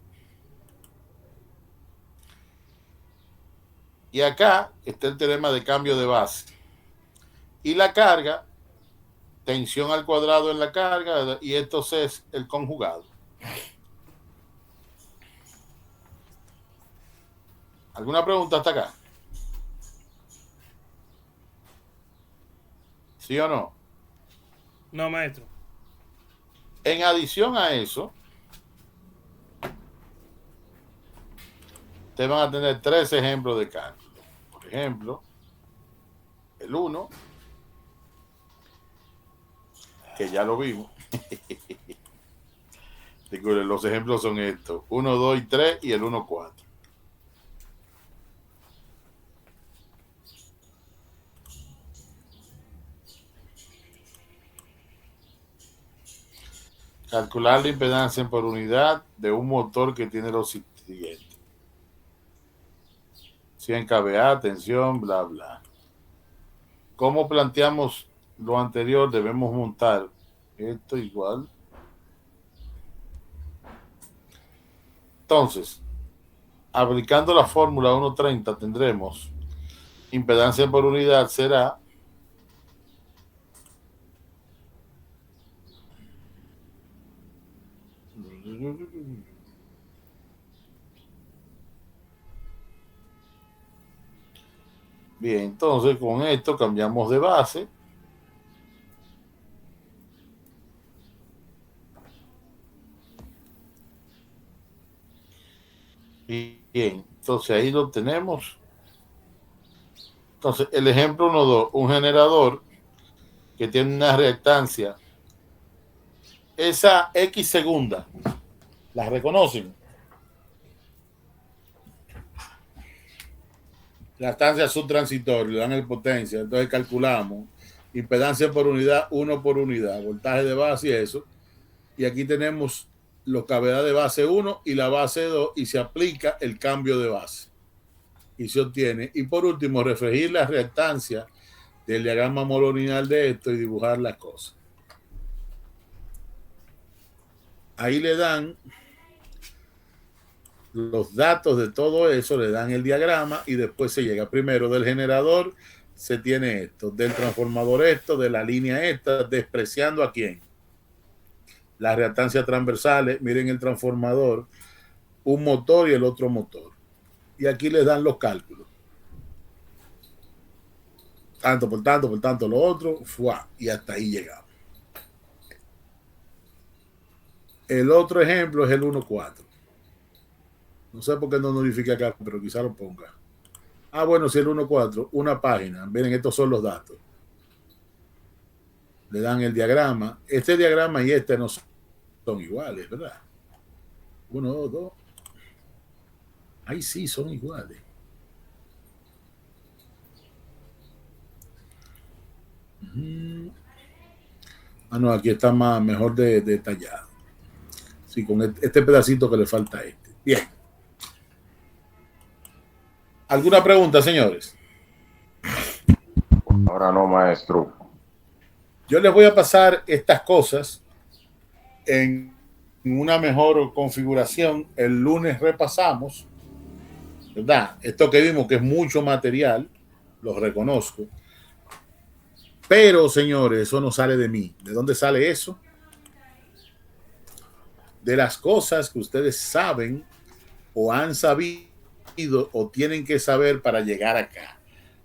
Y acá está el teorema de cambio de base. Y la carga, tensión al cuadrado en la carga, y esto es el conjugado. ¿Alguna pregunta hasta acá? ¿Sí o no? No, maestro. En adición a eso, te van a tener 3 ejemplos de cálculo. Por ejemplo, el 1, que ya lo vimos. Los ejemplos son estos: 1, 2 y 3 y el 1, 4. Calcular la impedancia por unidad de un motor que tiene los siguientes: 100 kVA, tensión, bla, bla. ¿Cómo planteamos lo anterior? Debemos montar esto igual. Entonces, aplicando la fórmula 1.30 tendremos impedancia por unidad será bien, entonces con esto cambiamos de base. Bien, entonces ahí lo tenemos. Entonces el ejemplo 1.2, un generador que tiene una reactancia, esa X segunda, ¿la reconocen? Reactancia subtransitoria, le dan el potencia, entonces calculamos impedancia por unidad, 1 por unidad, voltaje de base y eso. Y aquí tenemos los cavidad de base 1 y la base 2 y se aplica el cambio de base. Y se obtiene. Y por último, refregir la reactancia del diagrama molonial de esto y dibujar las cosas. Ahí le dan los datos de todo eso, le dan el diagrama y después se llega primero del generador, se tiene esto, del transformador esto, de la línea esta, despreciando a quién. Las reactancias transversales, miren el transformador, un motor y el otro motor. y aquí les dan los cálculos. Tanto por tanto, por tanto lo otro, ¡fua! Y hasta ahí llegamos. El otro ejemplo es el 1.4. No sé por qué no notifica acá, pero quizá lo ponga. Ah, bueno, si el 1.4, una página. Miren, estos son los datos. Le dan el diagrama. Este diagrama y este no son iguales, ¿verdad? 1, 2, 2. Ahí sí son iguales. Ah, no, aquí está mejor detallado. Sí, con este pedacito que le falta a este. Bien. ¿Alguna pregunta, señores? Ahora no, maestro. Yo les voy a pasar estas cosas en una mejor configuración. El lunes repasamos, ¿verdad? Esto que vimos que es mucho material, lo reconozco. Pero, señores, eso no sale de mí. ¿De dónde sale eso? De las cosas que ustedes saben o han sabido o tienen que saber para llegar acá.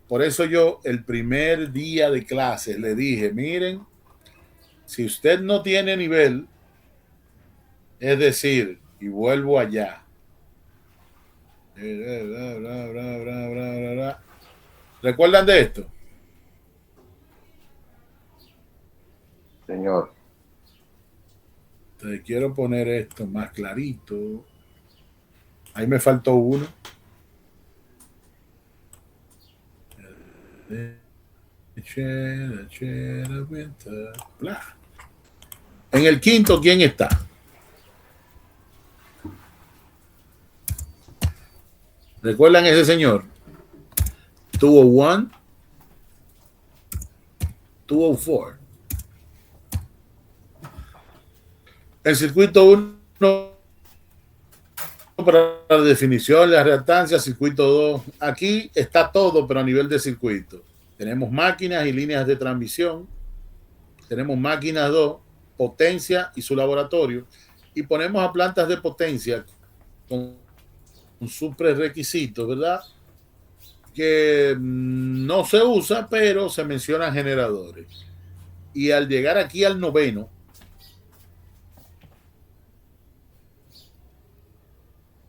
Por eso yo el primer día de clase le dije, miren, si usted no tiene nivel, es decir, y vuelvo allá. ¿Recuerdan de esto? Señor. Te quiero poner esto más clarito. Ahí me faltó uno. En el quinto, ¿quién está? ¿Recuerdan ese señor? 201, 204. El circuito 1 para la definición, la reactancia, circuito 2. Aquí está todo, pero a nivel de circuito. Tenemos máquinas y líneas de transmisión. Tenemos máquinas 2, potencia y su laboratorio. Y ponemos a plantas de potencia con sus prerequisitos, ¿verdad? Que no se usa, pero se mencionan generadores. Y al llegar aquí al noveno,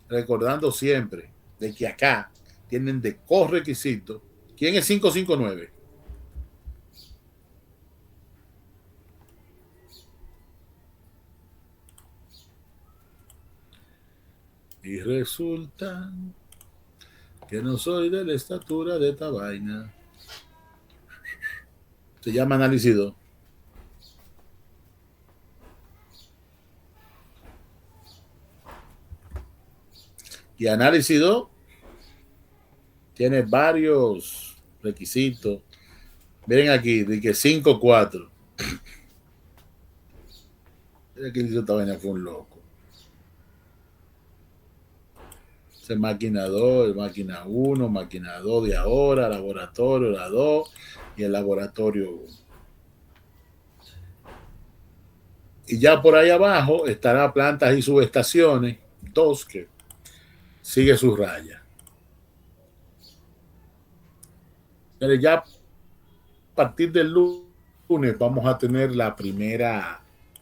recordando siempre de que acá tienen de correquisito. ¿Quién es 559? Y resulta que no soy de la estatura de esta vaina. Se llama análisis 2. Y análisis 2 tiene varios requisitos. Miren aquí, de que 5.4. El que hizo esta vaina fue un loco. Ese máquina 2, el máquina 1, máquina 2 de ahora, laboratorio, la 2 y el laboratorio 1. Y ya por ahí abajo estará plantas y subestaciones 2 que sigue sus rayas. Pero ya a partir del lunes vamos a tener la primera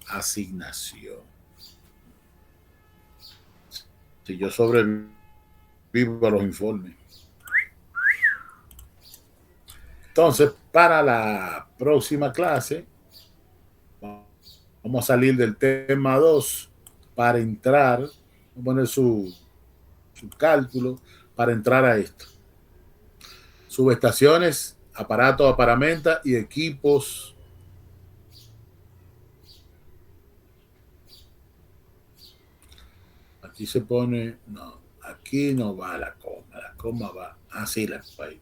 asignación. Si yo sobrevivo a los informes. Entonces, para la próxima clase, vamos a salir del tema 2 para entrar, vamos a poner su cálculo para entrar a esto. Subestaciones, aparatos, aparamenta y equipos. Aquí se pone, no, aquí no va la coma va así la ahí.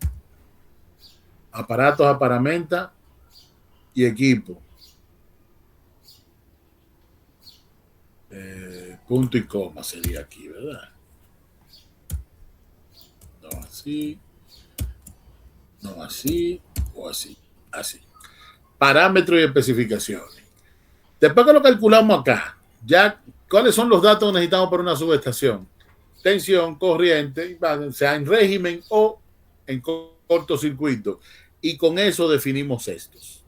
Aparatos, aparamenta y equipo. Punto y coma sería aquí, ¿verdad? No así, no así o así, así. Parámetros y especificaciones. Después que lo calculamos acá, ya, ¿cuáles son los datos que necesitamos para una subestación? tensión, corriente, sea en régimen o en cortocircuito. Y con eso definimos estos.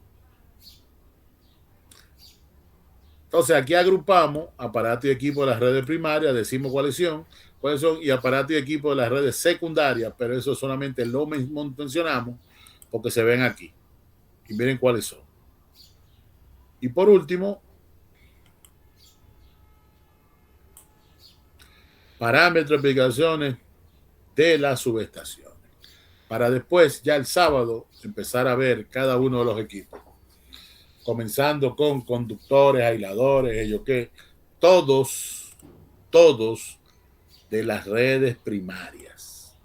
Entonces aquí agrupamos aparato y equipo de las redes primarias, decimos cuáles son, y aparato y equipo de las redes secundarias, pero eso solamente lo mencionamos porque se ven aquí. Y miren cuáles son. Y por último, parámetros y aplicaciones de las subestaciones. Para después, ya el sábado, empezar a ver cada uno de los equipos. Comenzando con conductores, aisladores, ellos que, todos de las redes primarias.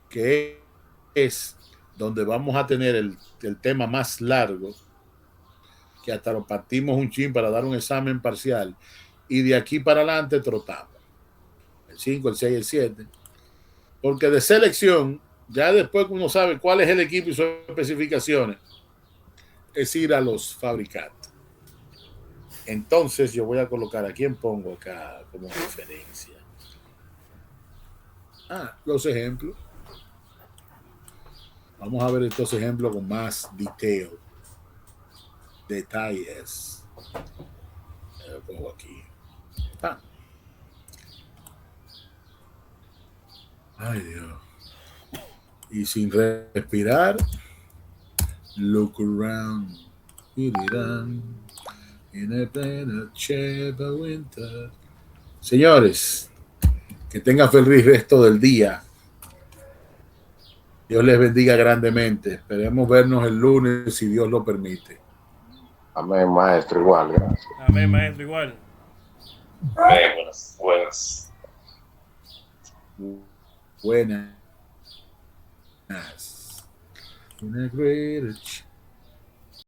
Que es donde vamos a tener el tema más largo, que hasta lo partimos un chin para dar un examen parcial, y de aquí para adelante trotamos. El 5, el 6, el 7. Porque de selección, ya después que uno sabe cuál es el equipo y sus especificaciones, es ir a los fabricantes. Entonces yo voy a colocar a quién pongo acá como referencia. Los ejemplos. Vamos a ver estos ejemplos con más detalles. Lo pongo aquí. Ay, Dios. Y sin respirar, look around. Señores, que tengan feliz resto del día. Dios les bendiga grandemente. Esperemos vernos el lunes si Dios lo permite. Amén, maestro, igual, gracias. Amén, maestro, igual. Amén, buenas. Buenas. In a greater